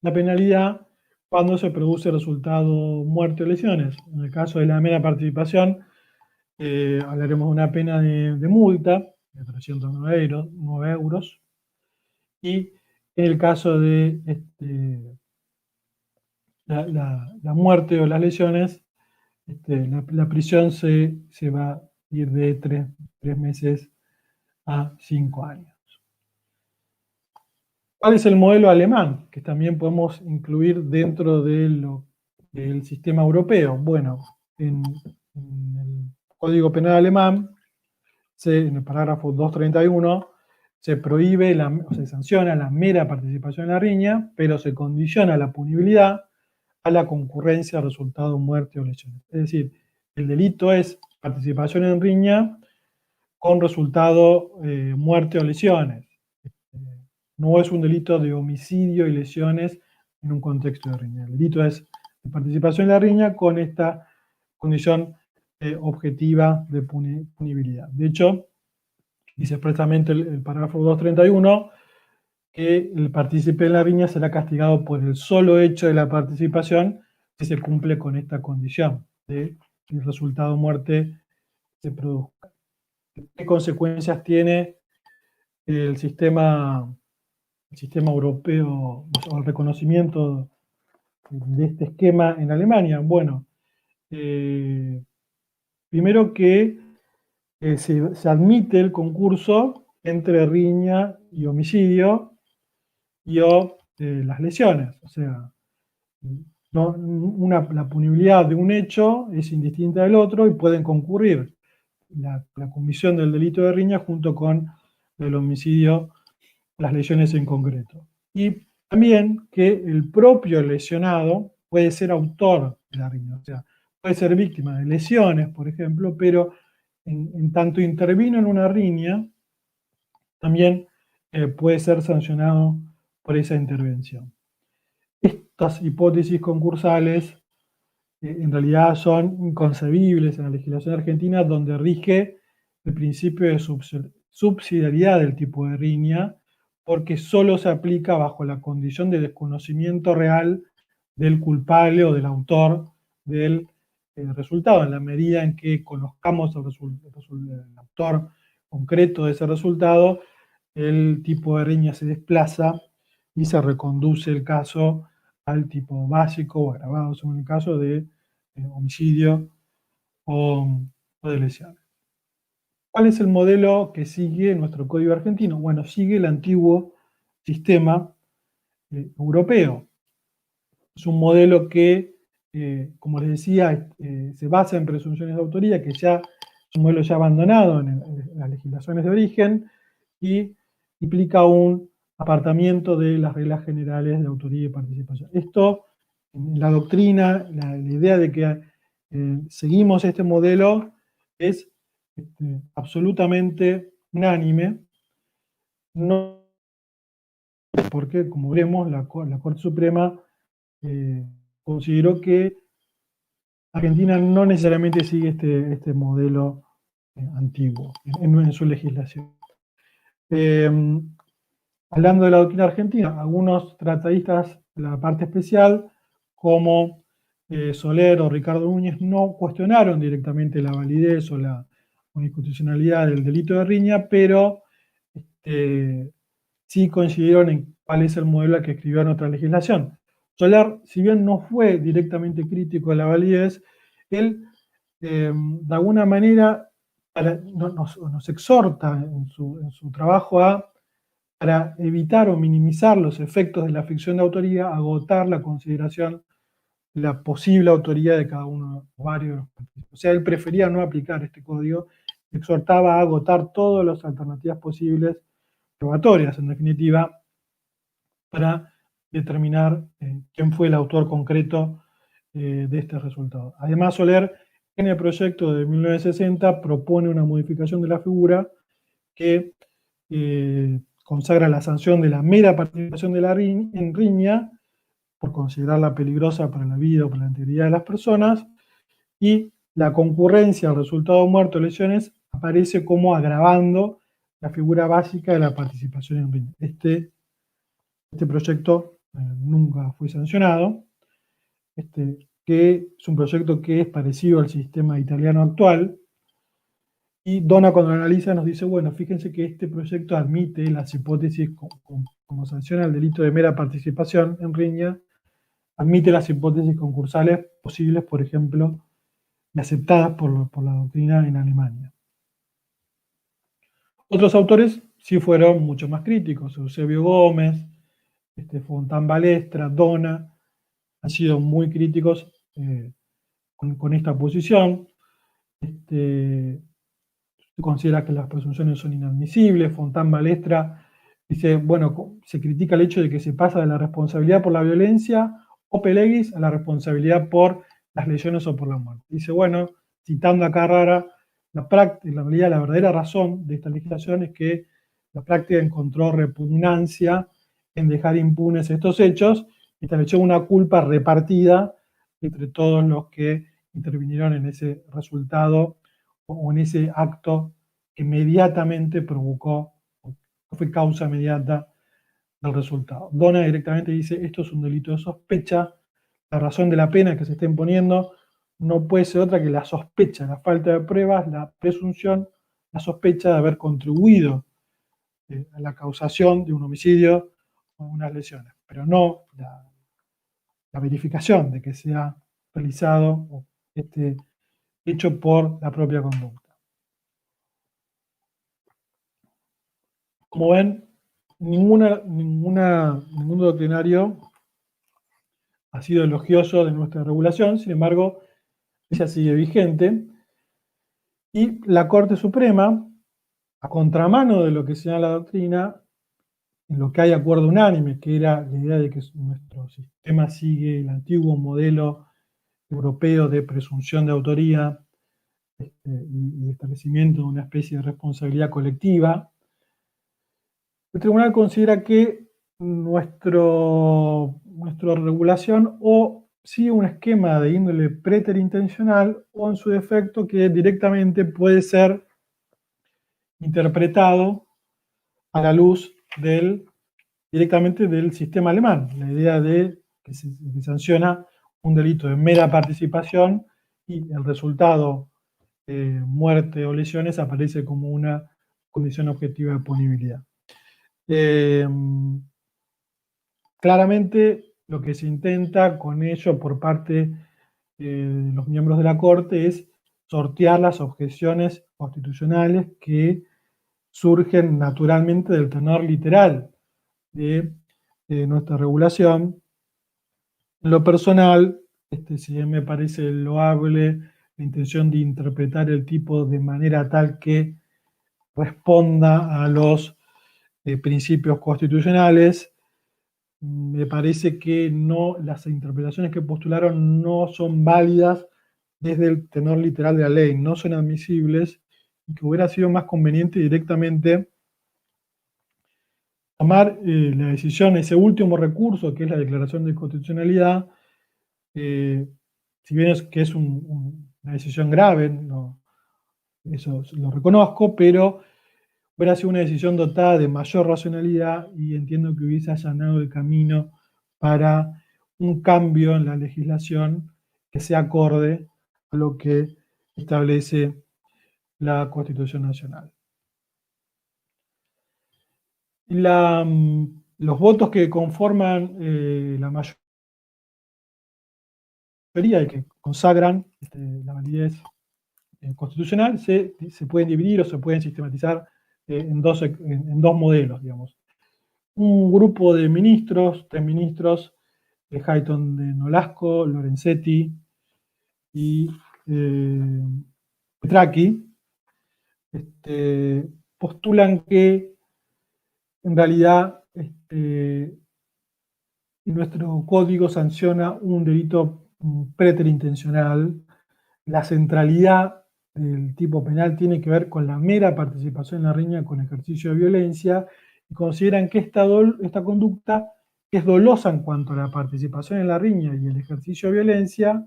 la penalidad cuando se produce resultado muerte o lesiones. En el caso de la mera participación, hablaremos de una pena de multa de 309 euros. Y en el caso de la muerte o las lesiones, la prisión se va a ir de 3 meses a 5 años. ¿Cuál es el modelo alemán? Que también podemos incluir dentro del sistema europeo. Bueno, en el Código Penal alemán, en el parágrafo 231, se prohíbe, o se sanciona la mera participación en la riña, pero se condiciona la punibilidad a la concurrencia, resultado, muerte o lesiones. Es decir, el delito es participación en riña con resultado muerte o lesiones. No es un delito de homicidio y lesiones en un contexto de riña. El delito es de participación en la riña con esta condición objetiva de punibilidad. De hecho, dice expresamente el parágrafo 231 que el partícipe en la riña será castigado por el solo hecho de la participación si se cumple con esta condición de que el resultado muerte se produzca. ¿Qué consecuencias tiene el sistema europeo o el reconocimiento de este esquema en Alemania? Bueno, primero que se admite el concurso entre riña y homicidio y las lesiones. O sea, la punibilidad de un hecho es indistinta del otro y pueden concurrir la comisión del delito de riña junto con el homicidio, las lesiones en concreto. Y también que el propio lesionado puede ser autor de la riña, o sea, puede ser víctima de lesiones, por ejemplo, pero en tanto intervino en una riña, también puede ser sancionado por esa intervención. Estas hipótesis concursales en realidad son inconcebibles en la legislación argentina, donde rige el principio de subsidiariedad del tipo de riña, porque solo se aplica bajo la condición de desconocimiento real del culpable o del autor del resultado. En la medida en que conozcamos el autor concreto de ese resultado, el tipo de riña se desplaza y se reconduce el caso al tipo básico o agravado, según el caso de homicidio o de lesiones. ¿Cuál es el modelo que sigue nuestro código argentino? Bueno, sigue el antiguo sistema europeo. Es un modelo que, como les decía, se basa en presunciones de autoría, que ya es un modelo ya abandonado en las legislaciones de origen y implica un apartamiento de las reglas generales de autoría y participación. Esto, en la doctrina, la idea de que seguimos este modelo, es absolutamente unánime, no, porque, como veremos, la Corte Suprema consideró que Argentina no necesariamente sigue este modelo antiguo en su legislación. Hablando de la doctrina argentina, algunos tratadistas de la parte especial, como Soler o Ricardo Núñez, no cuestionaron directamente la validez o la inconstitucionalidad del delito de riña, pero sí coincidieron en cuál es el modelo que escribió en otra legislación. Soler, si bien no fue directamente crítico de la validez, él de alguna manera nos exhorta en su trabajo para evitar o minimizar los efectos de la ficción de autoría, agotar la consideración de la posible autoría de cada uno o varios. O sea, él prefería no aplicar este código, exhortaba a agotar todas las alternativas posibles, probatorias en definitiva, para determinar quién fue el autor concreto de este resultado. Además, Soler, en el proyecto de 1960, propone una modificación de la figura que consagra la sanción de la mera participación de en riña, por considerarla peligrosa para la vida o para la integridad de las personas, y la concurrencia al resultado muerto o lesiones aparece como agravando la figura básica de la participación en riña. Este proyecto nunca fue sancionado, que es un proyecto que es parecido al sistema italiano actual, y Dona, cuando lo analiza, nos dice, bueno, fíjense que este proyecto admite las hipótesis como sanciona el delito de mera participación en riña, admite las hipótesis concursales posibles, por ejemplo, y aceptadas por la doctrina en Alemania. Otros autores sí fueron mucho más críticos. Eusebio Gómez, Fontán Balestra, Dona, han sido muy críticos con esta posición. Considera que las presunciones son inadmisibles. Fontán Balestra dice, bueno, se critica el hecho de que se pasa de la responsabilidad por la violencia o Pelegis a la responsabilidad por las lesiones o por la muerte. Dice, bueno, citando a Carrara, en realidad la verdadera razón de esta legislación es que la práctica encontró repugnancia en dejar impunes estos hechos y estableció una culpa repartida entre todos los que intervinieron en ese resultado o en ese acto que inmediatamente provocó, fue causa inmediata del resultado. Dona directamente dice, esto es un delito de sospecha, la razón de la pena que se está imponiendo no puede ser otra que la sospecha, la falta de pruebas, la presunción, la sospecha de haber contribuido a la causación de un homicidio o unas lesiones, pero no la verificación de que se ha realizado este hecho por la propia conducta. Como ven, ningún doctrinario ha sido elogioso de nuestra regulación, sin embargo, ella sigue vigente, y la Corte Suprema, a contramano de lo que señala la doctrina, en lo que hay acuerdo unánime, que era la idea de que nuestro sistema sigue el antiguo modelo europeo de presunción de autoría y establecimiento de una especie de responsabilidad colectiva, el tribunal considera que nuestra regulación o sigue un esquema de índole preterintencional o, en su defecto, que directamente puede ser interpretado a la luz directamente del sistema alemán, la idea de que se sanciona un delito de mera participación y el resultado, muerte o lesiones, aparece como una condición objetiva de punibilidad. Claramente lo que se intenta con ello por parte de los miembros de la Corte es sortear las objeciones constitucionales que surgen naturalmente del tenor literal de nuestra regulación. En lo personal, si bien me parece loable la intención de interpretar el tipo de manera tal que responda a los principios constitucionales, me parece que las interpretaciones que postularon no son válidas desde el tenor literal de la ley, no son admisibles, y que hubiera sido más conveniente directamente tomar la decisión, ese último recurso, que es la declaración de constitucionalidad, si bien es una decisión grave, no, eso lo reconozco, pero hubiera sido una decisión dotada de mayor racionalidad y entiendo que hubiese allanado el camino para un cambio en la legislación que sea acorde a lo que establece la Constitución Nacional. Los votos que conforman la mayoría y que consagran la validez constitucional se pueden dividir o se pueden sistematizar en dos modelos, digamos. Un grupo de ministros, 3 ministros, Hayton de Nolasco, Lorenzetti y Petracchi, postulan que en realidad nuestro código sanciona un delito preterintencional. La centralidad del tipo penal tiene que ver con la mera participación en la riña con ejercicio de violencia y consideran que esta conducta es dolosa en cuanto a la participación en la riña y el ejercicio de violencia.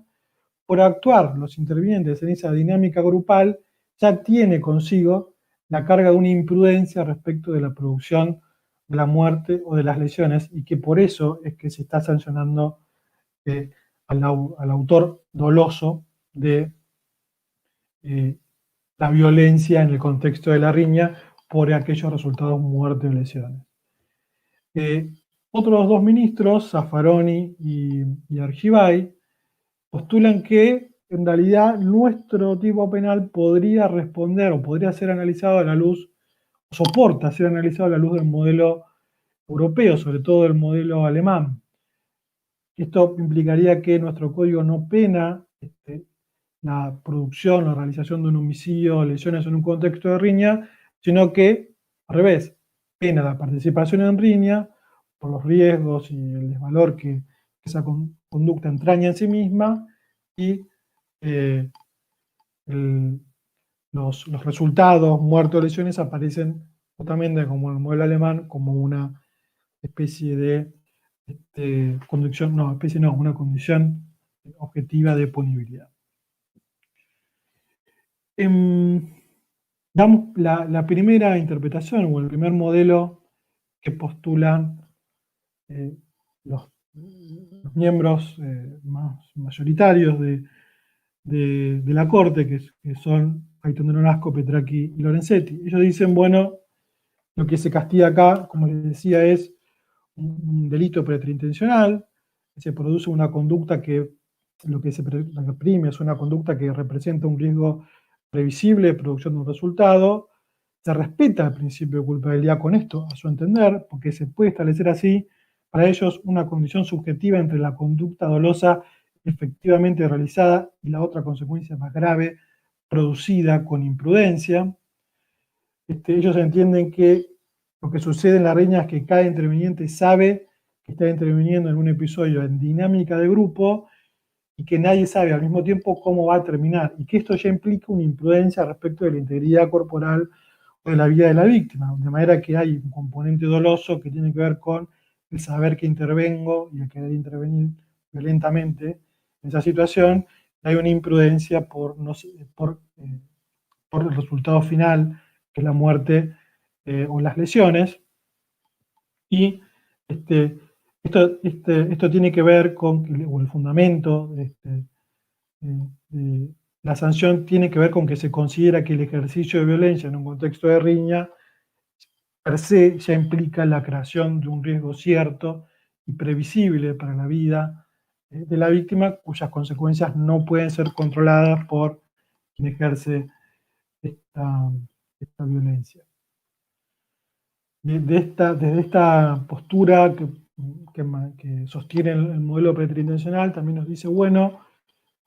Por actuar los intervinientes en esa dinámica grupal ya tiene consigo la carga de una imprudencia respecto de la producción de la muerte o de las lesiones y que por eso es que se está sancionando al autor doloso de la violencia en el contexto de la riña por aquellos resultados muerte o lesiones. Otros 2 ministros, Zaffaroni y Argibay, postulan que en realidad nuestro tipo penal podría responder o podría ser analizado a la luz, soporta ser analizado a la luz del modelo europeo, sobre todo del modelo alemán. Esto implicaría que nuestro código no pena la producción o realización de un homicidio o lesiones en un contexto de riña, sino que, al revés, pena la participación en riña por los riesgos y el desvalor que esa conducta entraña en sí misma y los resultados, muertes o lesiones, aparecen justamente como en el modelo alemán, como una especie de condición, una condición objetiva de punibilidad. Damos la primera interpretación o el primer modelo que postulan los miembros más mayoritarios de la Corte, que son Hayton de Nolasco, Petracchi y Lorenzetti. Ellos dicen, bueno, lo que se castiga acá, como les decía, es un delito preterintencional, se produce una conducta que lo que reprime es una conducta que representa un riesgo previsible de producción de un resultado. Se respeta el principio de culpabilidad con esto, a su entender, porque se puede establecer así para ellos una condición subjetiva entre la conducta dolosa efectivamente realizada y la otra consecuencia más grave producida con imprudencia. Ellos entienden que lo que sucede en la riña es que cada interviniente sabe que está interviniendo en un episodio en dinámica de grupo y que nadie sabe al mismo tiempo cómo va a terminar, y que esto ya implica una imprudencia respecto de la integridad corporal o de la vida de la víctima, de manera que hay un componente doloso que tiene que ver con el saber que intervengo y el querer intervenir violentamente en esa situación. Hay una imprudencia por el resultado final, que es la muerte o las lesiones, y esto tiene que ver con, o el fundamento de la sanción tiene que ver con que se considera que el ejercicio de violencia en un contexto de riña per se ya implica la creación de un riesgo cierto y previsible para la vida de la víctima, cuyas consecuencias no pueden ser controladas por quien ejerce esta violencia. Desde esta postura que sostiene el modelo preterintencional, también nos dice, bueno,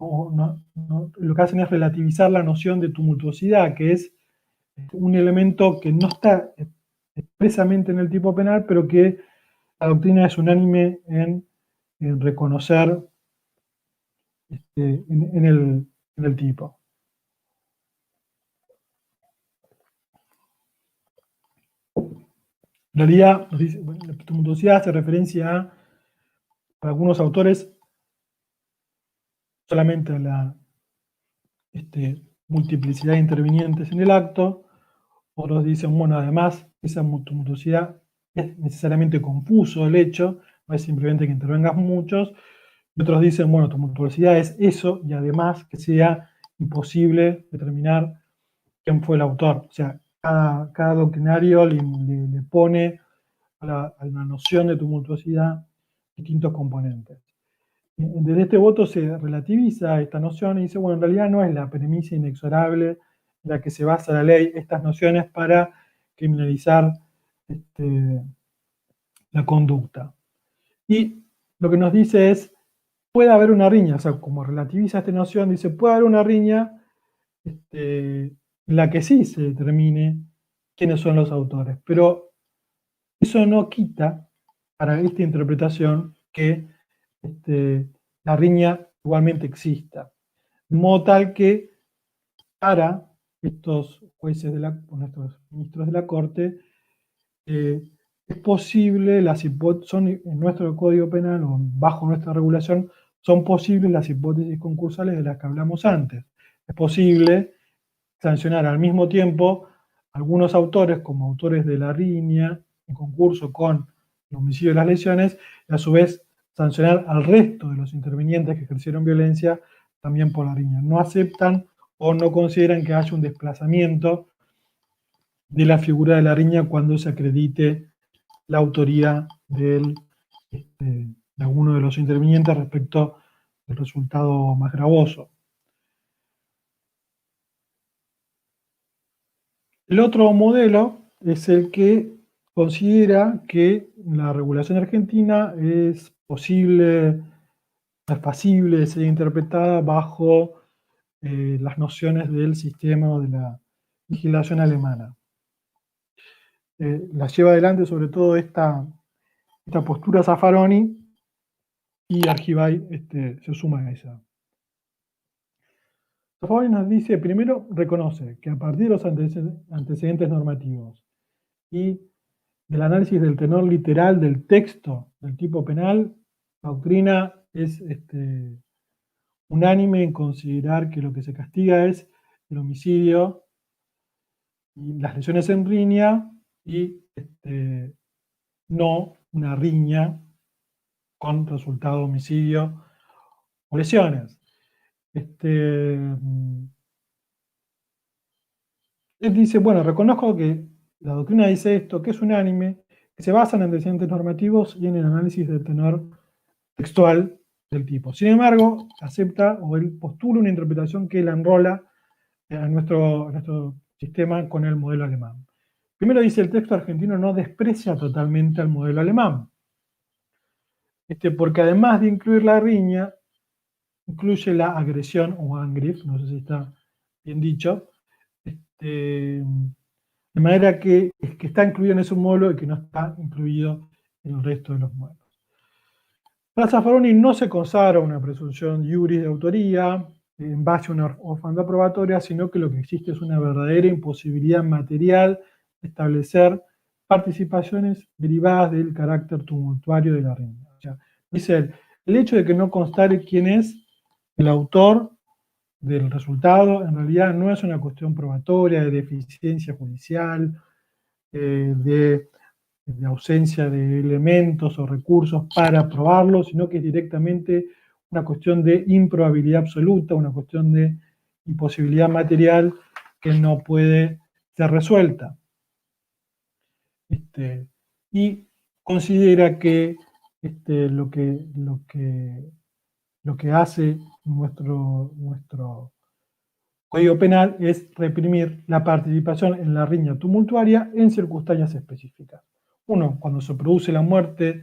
lo que hacen es relativizar la noción de tumultuosidad, que es un elemento que no está expresamente en el tipo penal, pero que la doctrina es unánime en reconocer en del tipo. En realidad, la tumultuosidad hace referencia a, para algunos autores, solamente a la multiplicidad de intervinientes en el acto. Otros dicen, bueno, además, esa tumultuosidad es necesariamente confuso el hecho, no es simplemente que intervengas muchos. Y otros dicen, bueno, tumultuosidad es eso, y además que sea imposible determinar quién fue el autor. O sea, cada doctrinario le pone a la noción de tumultuosidad distintos componentes. Desde este voto se relativiza esta noción y dice, bueno, en realidad no es la premisa inexorable en la que se basa la ley, estas nociones para criminalizar la conducta. Y lo que nos dice es, puede haber una riña, o sea, como relativiza esta noción, dice, puede haber una riña en la que sí se determine quiénes son los autores, pero eso no quita para esta interpretación que la riña igualmente exista. De modo tal que para estos jueces o nuestros ministros de la Corte, es posible, son en nuestro Código Penal o bajo nuestra regulación, son posibles las hipótesis concursales de las que hablamos antes. Es posible sancionar al mismo tiempo algunos autores como autores de la riña en concurso con el homicidio y las lesiones, y a su vez sancionar al resto de los intervinientes que ejercieron violencia también por la riña. No aceptan o no consideran que haya un desplazamiento de la figura de la riña cuando se acredite la autoría de alguno de los intervinientes respecto del resultado más gravoso. El otro modelo es el que considera que la regulación argentina es posible, es pasible de ser interpretada bajo las nociones del sistema o de la legislación alemana. La lleva adelante sobre todo esta postura Zaffaroni, y Argibay se suma a esa. Zaffaroni nos dice, primero reconoce que a partir de los antecedentes normativos y del análisis del tenor literal del texto del tipo penal, la doctrina es unánime en considerar que lo que se castiga es el homicidio y las lesiones en riña y no una riña con resultado de homicidio o lesiones. Él dice, bueno, reconozco que la doctrina dice esto, que es unánime, que se basa en antecedentes normativos y en el análisis del tenor textual del tipo. Sin embargo, acepta o él postula una interpretación que la enrola a nuestro sistema con el modelo alemán. Primero dice, el texto argentino no desprecia totalmente al modelo alemán, porque además de incluir la riña, incluye la agresión o Angriff, no sé si está bien dicho, de manera que está incluido en ese modelo y que no está incluido en el resto de los modelos. Para Zaffaroni no se consagra una presunción iuris de autoría en base a una orfandad probatoria, sino que lo que existe es una verdadera imposibilidad material de establecer participaciones derivadas del carácter tumultuario de la riña. O sea, dice él, el hecho de que no constare quién es el autor del resultado en realidad no es una cuestión probatoria de deficiencia judicial, de ausencia de elementos o recursos para probarlo, sino que es directamente una cuestión de improbabilidad absoluta, una cuestión de imposibilidad material que no puede ser resuelta. Y considera que lo que hace nuestro Código Penal es reprimir la participación en la riña tumultuaria en circunstancias específicas. Uno, cuando se produce la muerte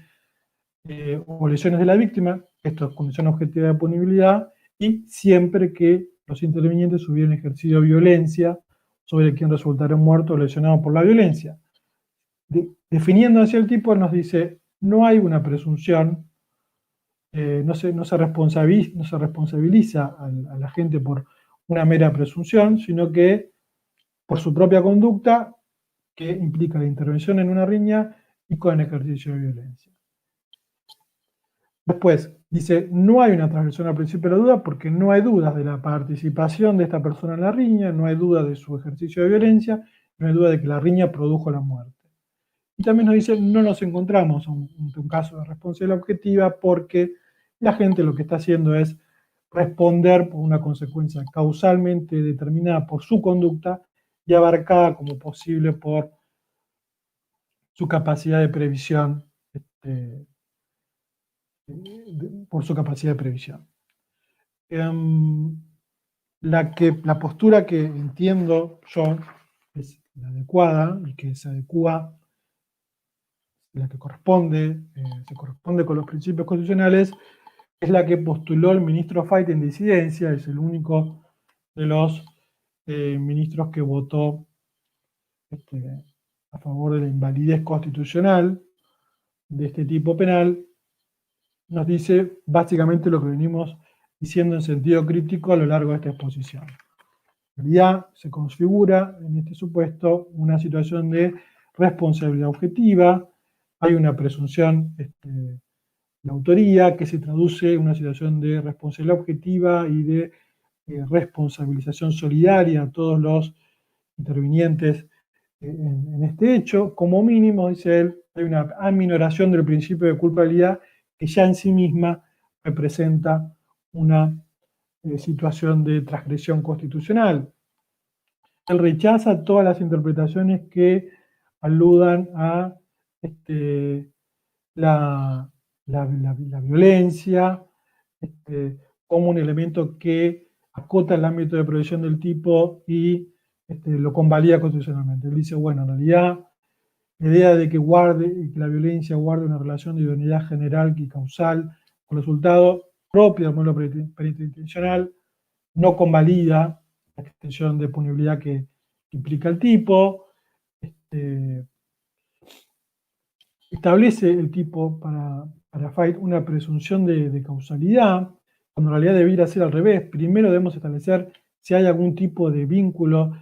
o lesiones de la víctima, esto es condición objetiva de punibilidad, y siempre que los intervinientes hubieran ejercido violencia sobre quien resultara muerto o lesionado por la violencia. Definiendo así el tipo, nos dice, no hay una presunción, no se responsabiliza a la gente por una mera presunción, sino que por su propia conducta, que implica la intervención en una riña y con el ejercicio de violencia. Después, dice, no hay una transgresión al principio de la duda porque no hay dudas de la participación de esta persona en la riña, no hay duda de su ejercicio de violencia, no hay duda de que la riña produjo la muerte. Y también nos dice, no nos encontramos ante un caso de responsabilidad objetiva porque la gente lo que está haciendo es responder por una consecuencia causalmente determinada por su conducta y abarcada como posible por su capacidad de previsión, por su capacidad de previsión. La postura que entiendo yo es la adecuada y que se adecua, la que corresponde, se corresponde con los principios constitucionales, es la que postuló el ministro Fayt en disidencia, es el único de los ministros que votó a favor de la invalidez constitucional de este tipo penal. Nos dice básicamente lo que venimos diciendo en sentido crítico a lo largo de esta exposición. En realidad se configura en este supuesto una situación de responsabilidad objetiva, hay una presunción de autoría que se traduce en una situación de responsabilidad objetiva y de responsabilización solidaria a todos los intervinientes en este hecho. Como mínimo, dice él, hay una aminoración del principio de culpabilidad que ya en sí misma representa una situación de transgresión constitucional. Él rechaza todas las interpretaciones que aludan a la violencia como un elemento que acota el ámbito de previsión del tipo y lo convalida constitucionalmente. Él dice, bueno, en realidad la idea de que la violencia guarde una relación de idoneidad general y causal con resultado propio del modelo penitenciario no convalida la extensión de punibilidad que implica el tipo. Establece el tipo para Fayt una presunción de causalidad, cuando en realidad debiera ser al revés. Primero debemos establecer si hay algún tipo de vínculo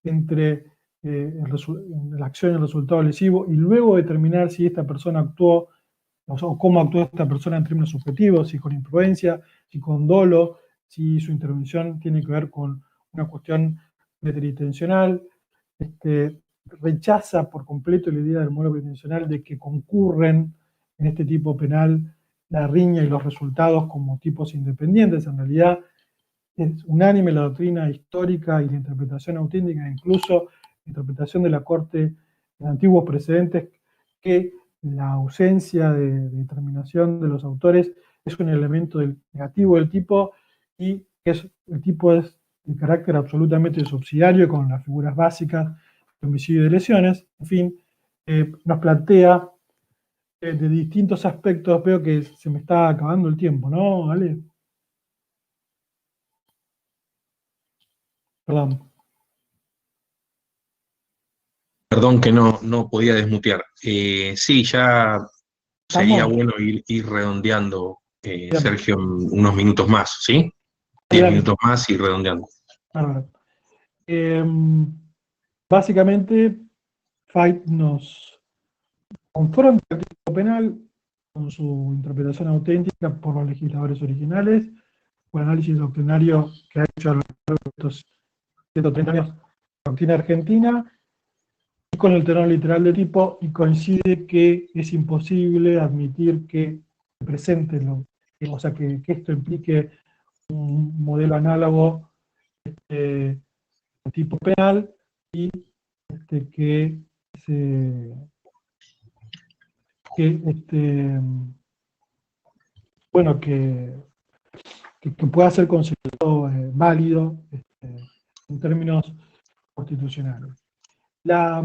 entre la acción y el resultado lesivo, y luego determinar si esta persona actuó, o cómo actuó esta persona en términos subjetivos, si con imprudencia, si con dolo, si su intervención tiene que ver con una cuestión preterintencional. Rechaza por completo la idea del modelo penitenciario de que concurren en este tipo penal la riña y los resultados como tipos independientes. En realidad es unánime la doctrina histórica y la interpretación auténtica, incluso la interpretación de la Corte en antiguos precedentes, que la ausencia de determinación de los autores es un elemento negativo del tipo y que el tipo es de carácter absolutamente subsidiario con las figuras básicas de homicidio y de lesiones. En fin, nos plantea de distintos aspectos. Veo que se me está acabando el tiempo, ¿no, Ale? Perdón. Perdón que no podía desmutear. Sí, ya sería bueno ir redondeando, Sergio, unos minutos más, ¿sí? 10 minutos más y redondeando. Básicamente, Fayt nos confronta el tipo penal con su interpretación auténtica por los legisladores originales, por el análisis doctrinario que ha hecho a lo largo de estos 130 años la doctrina argentina, y con el tenor literal del tipo, y coincide que es imposible admitir que se presente, o sea, que esto implique un modelo análogo de tipo penal y que pueda ser considerado válido en términos constitucionales. La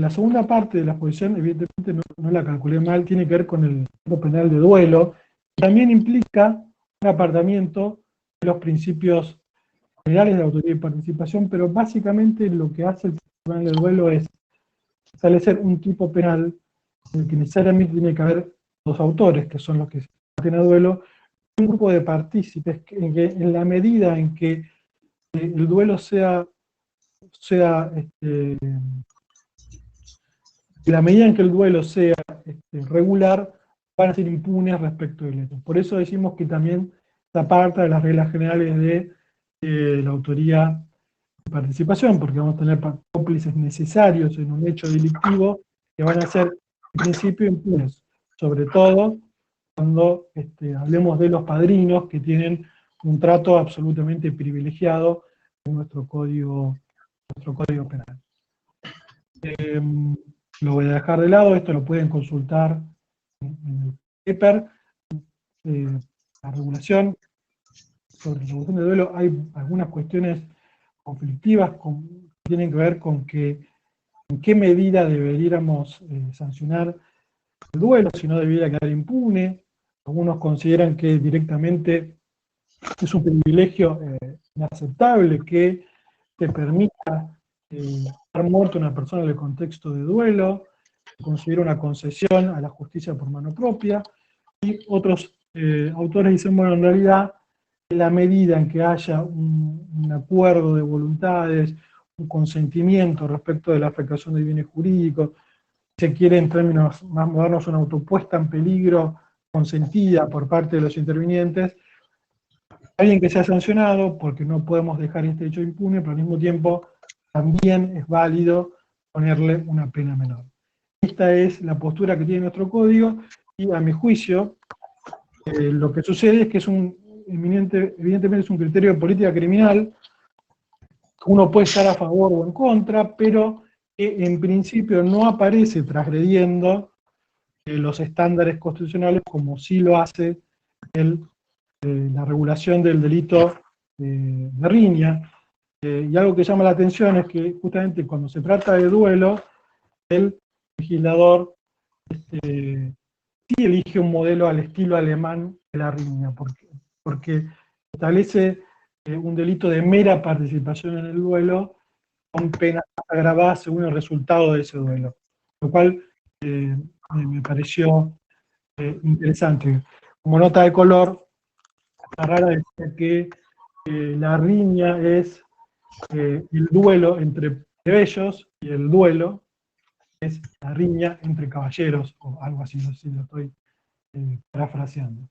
segunda parte de la exposición, evidentemente no la calculé mal, tiene que ver con el tipo penal de duelo, que también implica un apartamiento de los principios generales de autoridad y participación, pero básicamente lo que hace el tipo penal de duelo es establecer un tipo penal en el que necesariamente tiene que haber dos autores, que son los que se hacen a duelo, un grupo de partícipes en la medida en que el duelo sea en la medida en que el duelo sea regular, van a ser impunes respecto del hecho. Por eso decimos que también está parte de las reglas generales de la autoría de participación, porque vamos a tener cómplices necesarios en un hecho delictivo que van a ser, en principio, impunes, sobre todo cuando hablemos de los padrinos que tienen un trato absolutamente privilegiado en nuestro código penal. Lo voy a dejar de lado, esto lo pueden consultar en el paper. La regulación, sobre la regulación de duelo, hay algunas cuestiones conflictivas que tienen que ver con en qué medida deberíamos sancionar el duelo, si no debiera quedar impune. Algunos consideran que directamente es un privilegio inaceptable que te permita estar muerto una persona en el contexto de duelo, considera una concesión a la justicia por mano propia, y otros autores dicen, bueno, en realidad, en la medida en que haya un acuerdo de voluntades, un consentimiento respecto de la afectación de bienes jurídicos, se quiere en términos más modernos una autopuesta en peligro consentida por parte de los intervinientes, alguien que sea sancionado, porque no podemos dejar este hecho impune, pero al mismo tiempo también es válido ponerle una pena menor. Esta es la postura que tiene nuestro código, y a mi juicio, lo que sucede es que evidentemente es un criterio de política criminal, uno puede estar a favor o en contra, pero que en principio no aparece transgrediendo los estándares constitucionales como sí lo hace la regulación del delito de riña. Y algo que llama la atención es que justamente cuando se trata de duelo, el legislador sí elige un modelo al estilo alemán de la riña, porque establece un delito de mera participación en el duelo con penas agravadas según el resultado de ese duelo, lo cual me pareció interesante. Como nota de color, Carrara decía que la riña es el duelo entre plebeyos y el duelo es la riña entre caballeros, o algo así, no sé si lo estoy parafraseando.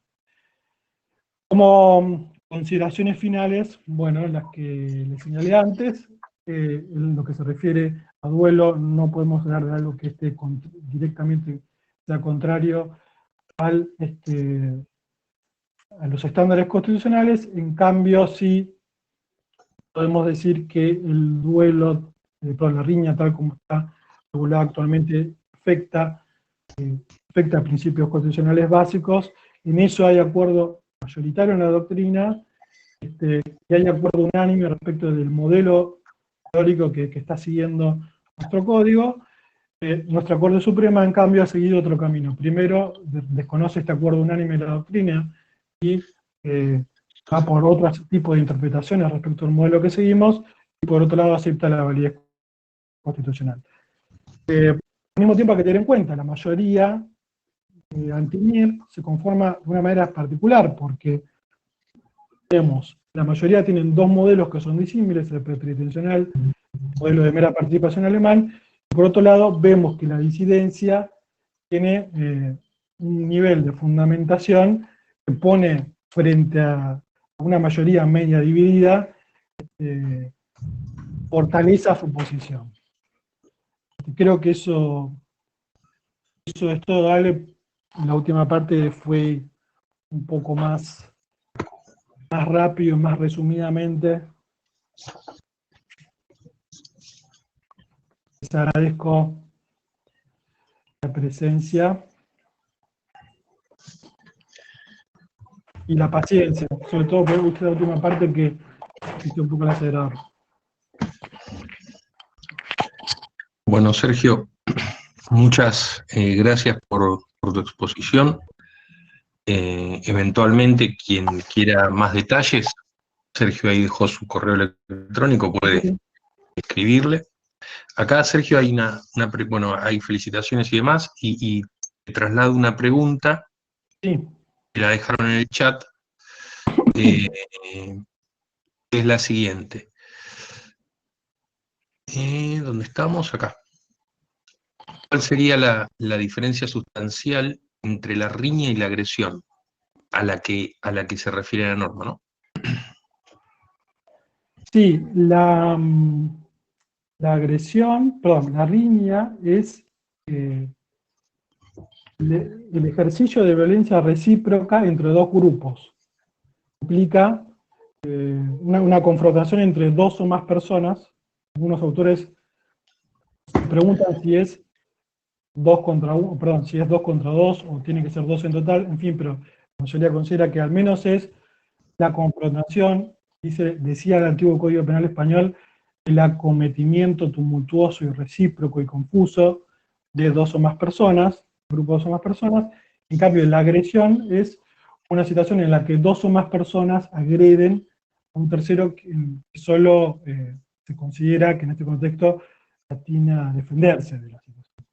Como consideraciones finales, bueno, las que les señalé antes, en lo que se refiere a duelo, no podemos hablar de algo que esté directamente sea contrario a los estándares constitucionales. En cambio, sí podemos decir que el duelo, la riña tal como está regulada actualmente, afecta principios constitucionales básicos. En eso hay acuerdo mayoritario en la doctrina, y hay acuerdo unánime respecto del modelo teórico que está siguiendo nuestro código. Nuestra Corte Suprema, en cambio, ha seguido otro camino. Primero, desconoce este acuerdo unánime de la doctrina y va por otro tipo de interpretaciones respecto al modelo que seguimos, y por otro lado acepta la validez constitucional. Al mismo tiempo hay que tener en cuenta, la mayoría anti-MIR se conforma de una manera particular, porque la mayoría tienen dos modelos que son disímiles, el pretensional, el modelo de mera participación alemán, y por otro lado vemos que la disidencia tiene un nivel de fundamentación que pone frente a una mayoría media dividida, fortaleza su posición. Creo que eso es todo. Dale, la última parte fue un poco más rápido, más resumidamente. Les agradezco la presencia y la paciencia, sobre todo por esta última parte que es un poco el acelerador. Bueno, Sergio, muchas gracias por tu exposición. Eventualmente, quien quiera más detalles, Sergio ahí dejó su correo electrónico, puede escribirle. Acá, Sergio, hay bueno, hay felicitaciones y demás, y te traslado una pregunta, sí, que la dejaron en el chat, eh, es la siguiente. ¿Dónde estamos? Acá. ¿Cuál sería la diferencia sustancial entre la riña y la agresión a la que se refiere la norma, ¿no? Sí, la agresión, perdón, la riña es el ejercicio de violencia recíproca entre dos grupos. Implica una confrontación entre dos o más personas. Algunos autores preguntan si es 2 contra 1, perdón, si es 2 contra 2 o tiene que ser 2 en total, en fin, pero la mayoría considera que al menos es la confrontación, decía el antiguo Código Penal español, el acometimiento tumultuoso y recíproco y confuso de dos o más personas, grupos de dos o más personas. En cambio, la agresión es una situación en la que dos o más personas agreden a un tercero que solo se considera que en este contexto atina a defenderse de la situación.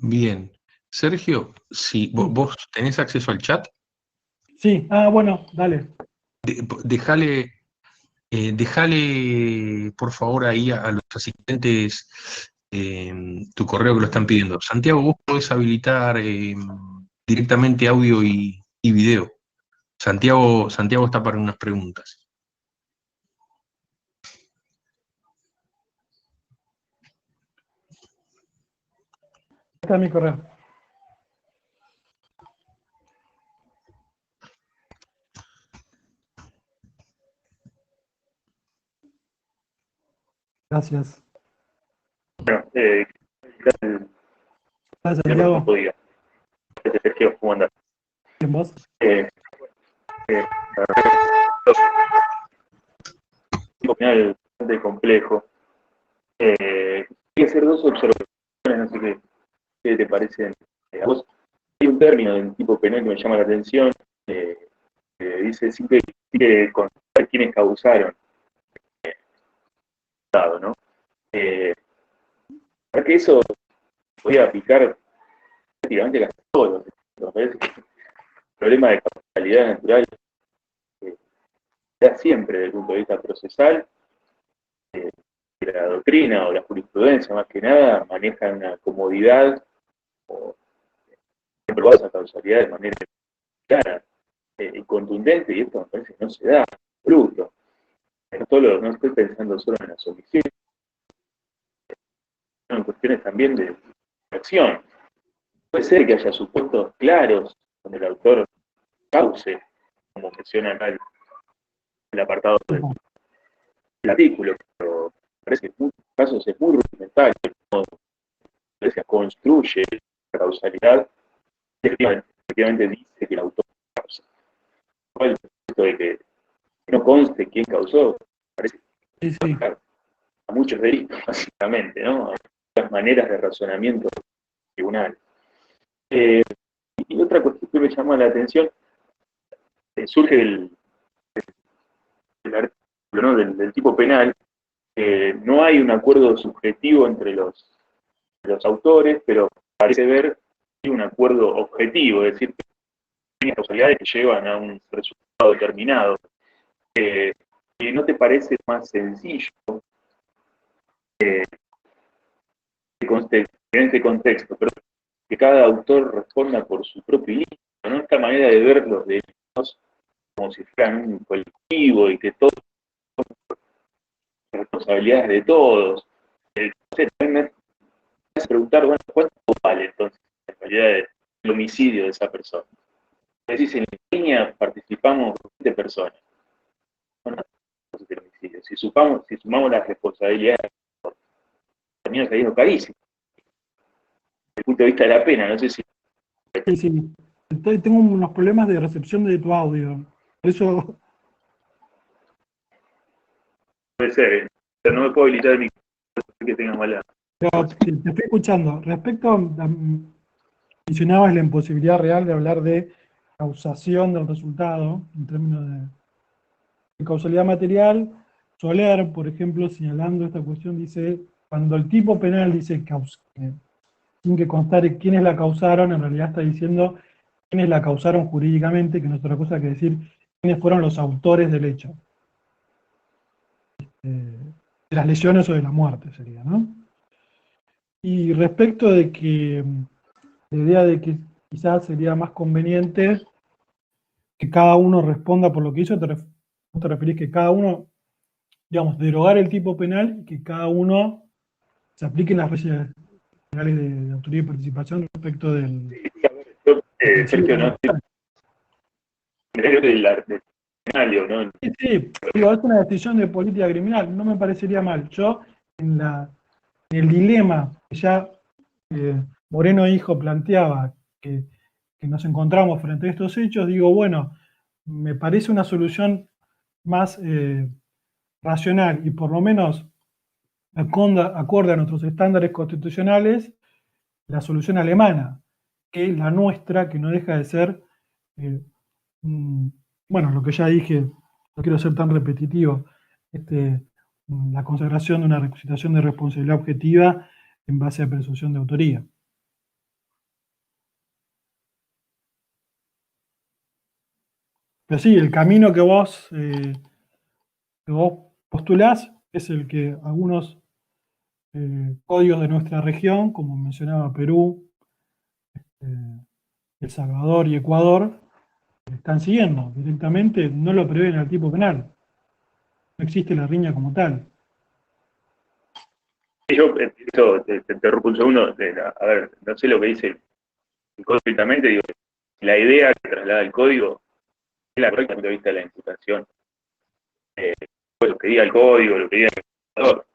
Bien. Sergio, si vos tenés acceso al chat, Sí, bueno, dale. déjale, por favor, ahí a los asistentes tu correo que lo están pidiendo. Santiago, vos podés habilitar directamente audio y video. Santiago está para unas preguntas. Está mi correo. Gracias. Bueno, Gracias, Santiago. podía. Sergio, ¿cómo andás? ¿En vos? Un final bastante complejo. Hay que hacer dos observaciones, no sé qué te parecen a vos. Hay un término del tipo penal que me llama la atención, dice siempre que contar quiénes causaron, ¿no? Para que eso podía aplicar prácticamente casi todos los delitos. Me parece que el problema de causalidad natural da siempre desde el punto de vista procesal, la doctrina o la jurisprudencia más que nada manejan una comodidad o siempre vas a causalidad de manera clara y contundente, y esto me parece que no se da fruto. No estoy pensando solo en las omisiones, sino en cuestiones también de acción. Puede ser que haya supuestos claros donde el autor cause, como menciona acá el apartado del artículo, pero parece que en muchos casos es muy rudimentario cómo se construye la causalidad y efectivamente dice que el autor causa. Igual esto de que no conste quién causó, parece Sí, sí. a muchos delitos, básicamente, ¿no? A muchas maneras de razonamiento del tribunal. Y otra cuestión que me llama la atención surge del artículo, ¿no? del tipo penal. No hay un acuerdo subjetivo entre los autores, pero parece haber un acuerdo objetivo, es decir, que hay causalidades que llevan a un resultado determinado. ¿Y no te parece más sencillo en este contexto, pero que cada autor responda por su propio límite, ¿no? Esta manera de ver los delitos como si fueran un colectivo y que todos son responsabilidades de todos. Me hace preguntar, bueno, ¿cuánto vale entonces en realidad el homicidio de esa persona? Es decir, si en la línea participamos 20 personas, bueno, el homicidio. Si sumamos las responsabilidades, termina saliendo carísimo. Desde el punto de vista de la pena, no sé si... Sí, sí. Tengo unos problemas de recepción de tu audio. Por eso... Puede ser, no me puedo habilitar el micrófono que tenga mala... Te estoy escuchando. Respecto a... Mencionabas la imposibilidad real de hablar de causación del resultado, en términos de causalidad material. Soler, por ejemplo, señalando esta cuestión, dice, cuando el tipo penal dice sin que constare quiénes la causaron, en realidad está diciendo quiénes la causaron jurídicamente, que no es otra cosa que decir quiénes fueron los autores del hecho. De las lesiones o de la muerte sería, ¿no? Y respecto de que la idea de que quizás sería más conveniente que cada uno responda por lo que hizo, vos te referís que cada uno, digamos, derogar el tipo penal y que cada uno se apliquen las leyes legales de autoría y participación respecto del... Yo, Sergio, no creo que del penal, ¿no? Sí, sí, digo, es una decisión de política criminal, no me parecería mal. Yo, en el dilema que ya Moreno Hijo planteaba, que nos encontramos frente a estos hechos, digo, bueno, me parece una solución más racional y por lo menos acorde a nuestros estándares constitucionales, la solución alemana, que es la nuestra, que no deja de ser, bueno, lo que ya dije, no quiero ser tan repetitivo, la consagración de una requisitación de responsabilidad objetiva en base a presunción de autoría. Pero sí, el camino que vos postulás es el que algunos códigos de nuestra región, como mencionaba Perú, El Salvador y Ecuador, están siguiendo directamente, no lo prevén al tipo penal. No existe la riña como tal. Yo te interrumpo un segundo. A ver, no sé lo que dice el código estrictamente, digo, la idea que traslada el código es la correcta desde el punto de vista de la imputación. Lo que diga el código, lo que diga el legislador.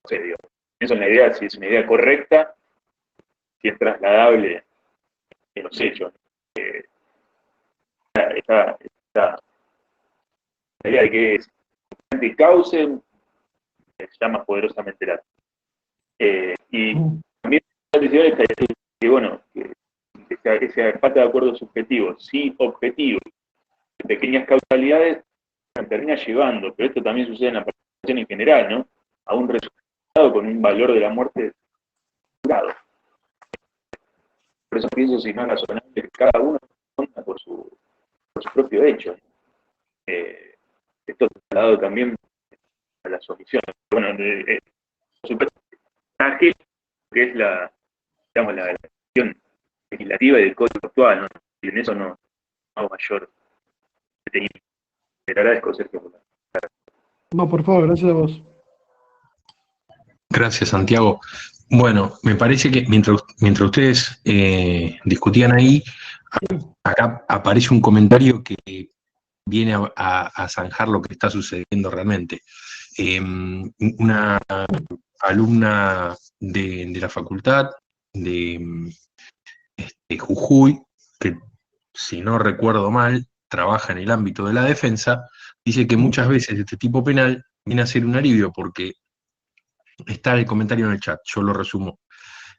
No sé, digo, eso es la idea, si es una idea correcta, si es trasladable en los hechos. La idea de que es causen se llama poderosamente la. Y también la decisión es que, bueno, que esa falta de acuerdo subjetivo, sí objetivo, de pequeñas causalidades, termina llevando, pero esto también sucede en la participación en general, ¿no? A un resultado con un valor de la muerte dado. Por eso pienso, si no es razonable, que cada uno responda por su propio hecho. Esto trasladado también a las omisiones. Bueno, por supuesto, que es digamos, la cuestión legislativa y del código actual, ¿no? Y en eso no hago mayor detenimiento. Te agradezco, Sergio. No, por favor, gracias a vos. Gracias, Santiago. Bueno, me parece que mientras ustedes discutían ahí, acá aparece un comentario que viene a zanjar lo que está sucediendo realmente. Una alumna de la facultad de Jujuy, que si no recuerdo mal, trabaja en el ámbito de la defensa, dice que muchas veces este tipo penal viene a ser un alivio porque está el comentario en el chat, yo lo resumo.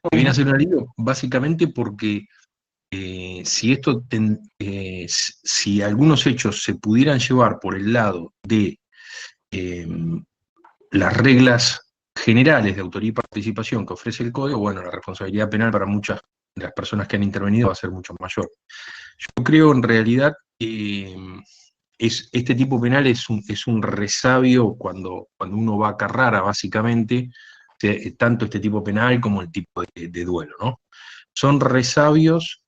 Que viene a ser un alivio básicamente porque si algunos hechos se pudieran llevar por el lado de las reglas generales de autoría y participación que ofrece el código, bueno, la responsabilidad penal para muchas de las personas que han intervenido va a ser mucho mayor. Yo creo en realidad que este tipo penal es un resabio cuando uno va a Carrara, básicamente, tanto este tipo penal como el tipo de duelo, ¿no? Son resabios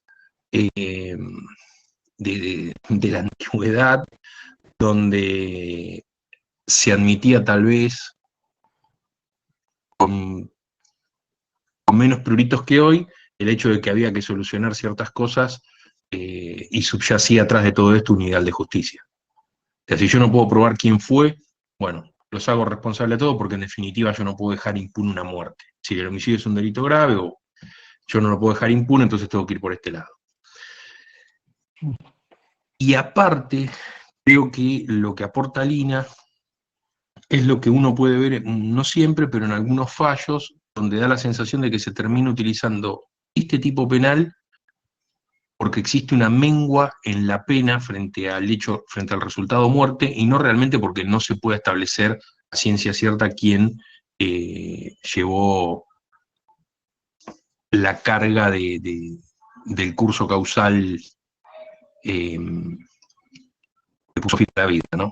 de la antigüedad, donde se admitía tal vez con menos pruritos que hoy el hecho de que había que solucionar ciertas cosas y subyacía atrás de todo esto un ideal de justicia. O sea, si yo no puedo probar quién fue, bueno, los hago responsable a todos porque en definitiva yo no puedo dejar impune una muerte. Si el homicidio es un delito grave o yo no lo puedo dejar impune, entonces tengo que ir por este lado. Y aparte, creo que lo que aporta Lina es lo que uno puede ver, no siempre, pero en algunos fallos, donde da la sensación de que se termina utilizando este tipo penal porque existe una mengua en la pena frente al hecho, frente al resultado muerte, y no realmente porque no se pueda establecer a ciencia cierta quién llevó la carga de del curso causal que puso fin a la vida, ¿no?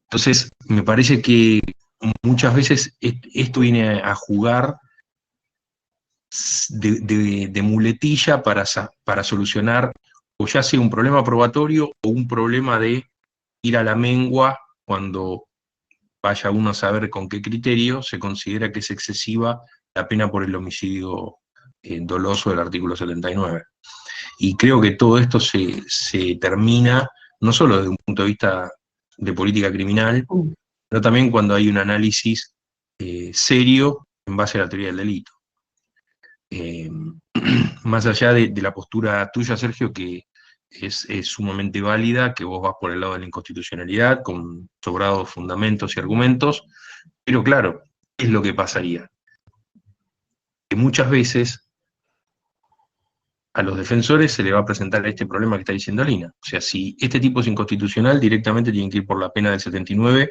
Entonces, me parece que muchas veces esto viene a jugar de muletilla para solucionar o ya sea un problema probatorio o un problema de ir a la mengua cuando vaya uno a saber con qué criterio se considera que es excesiva la pena por el homicidio doloso del artículo 79. Y creo que todo esto se termina no solo desde un punto de vista de política criminal, pero también cuando hay un análisis serio en base a la teoría del delito. Más allá de la postura tuya, Sergio, que es sumamente válida, que vos vas por el lado de la inconstitucionalidad, con sobrados fundamentos y argumentos, pero claro, ¿qué es lo que pasaría? Que muchas veces a los defensores se le va a presentar este problema que está diciendo Lina. O sea, si este tipo es inconstitucional, directamente tienen que ir por la pena del 79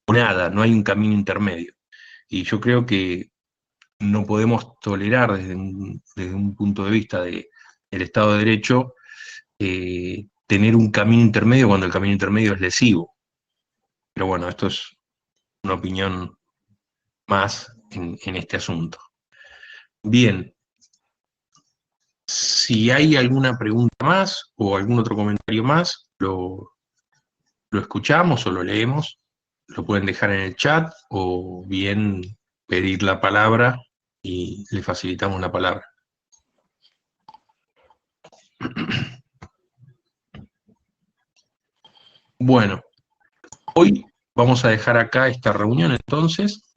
o nada, no hay un camino intermedio. Y yo creo que no podemos tolerar desde un punto de vista del Estado de Derecho tener un camino intermedio cuando el camino intermedio es lesivo. Pero bueno, esto es una opinión más en este asunto. Bien, si hay alguna pregunta más o algún otro comentario más, lo escuchamos o lo leemos, lo pueden dejar en el chat o bien pedir la palabra y le facilitamos la palabra. Bueno, hoy vamos a dejar acá esta reunión entonces,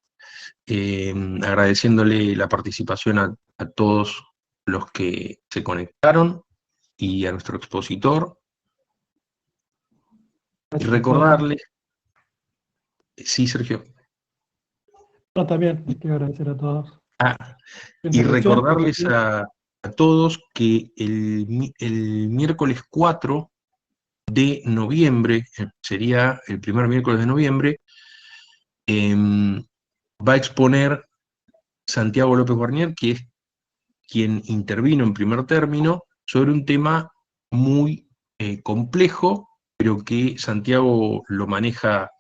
agradeciéndole la participación a todos los que se conectaron y a nuestro expositor. Y recordarles... Sí, Sergio. No, también quiero agradecer a todos. Y recordarles a todos que el miércoles 4 de noviembre, sería el primer miércoles de noviembre, va a exponer Santiago López Guarnier, que es quien intervino en primer término, sobre un tema muy complejo, pero que Santiago lo maneja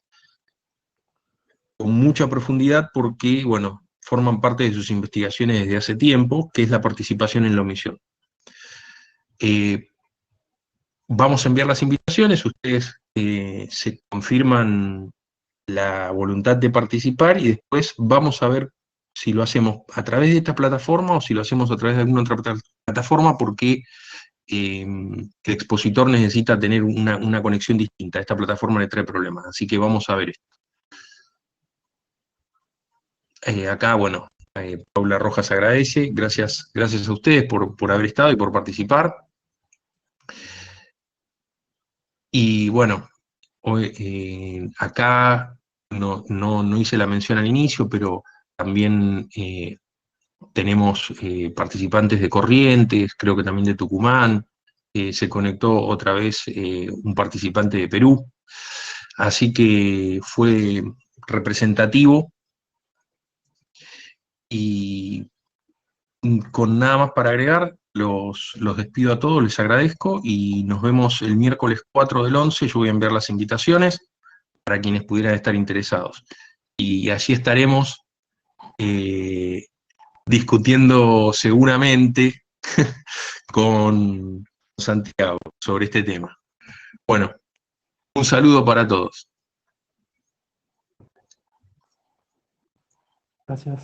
con mucha profundidad porque, bueno, forman parte de sus investigaciones desde hace tiempo, que es la participación en la omisión. Vamos a enviar las invitaciones, ustedes se confirman la voluntad de participar y después vamos a ver si lo hacemos a través de esta plataforma o si lo hacemos a través de alguna otra plataforma, porque el expositor necesita tener una conexión distinta. Esta plataforma le trae problemas, así que vamos a ver esto. Acá, bueno, Paula Rojas agradece, gracias a ustedes por haber estado y por participar. Y bueno, hoy, acá no hice la mención al inicio, pero también tenemos participantes de Corrientes, creo que también de Tucumán, se conectó otra vez un participante de Perú, así que fue representativo. Y con nada más para agregar, los despido a todos, les agradezco y nos vemos el miércoles 4 del 11, yo voy a enviar las invitaciones para quienes pudieran estar interesados. Y allí estaremos discutiendo seguramente con Santiago sobre este tema. Bueno, un saludo para todos. Gracias.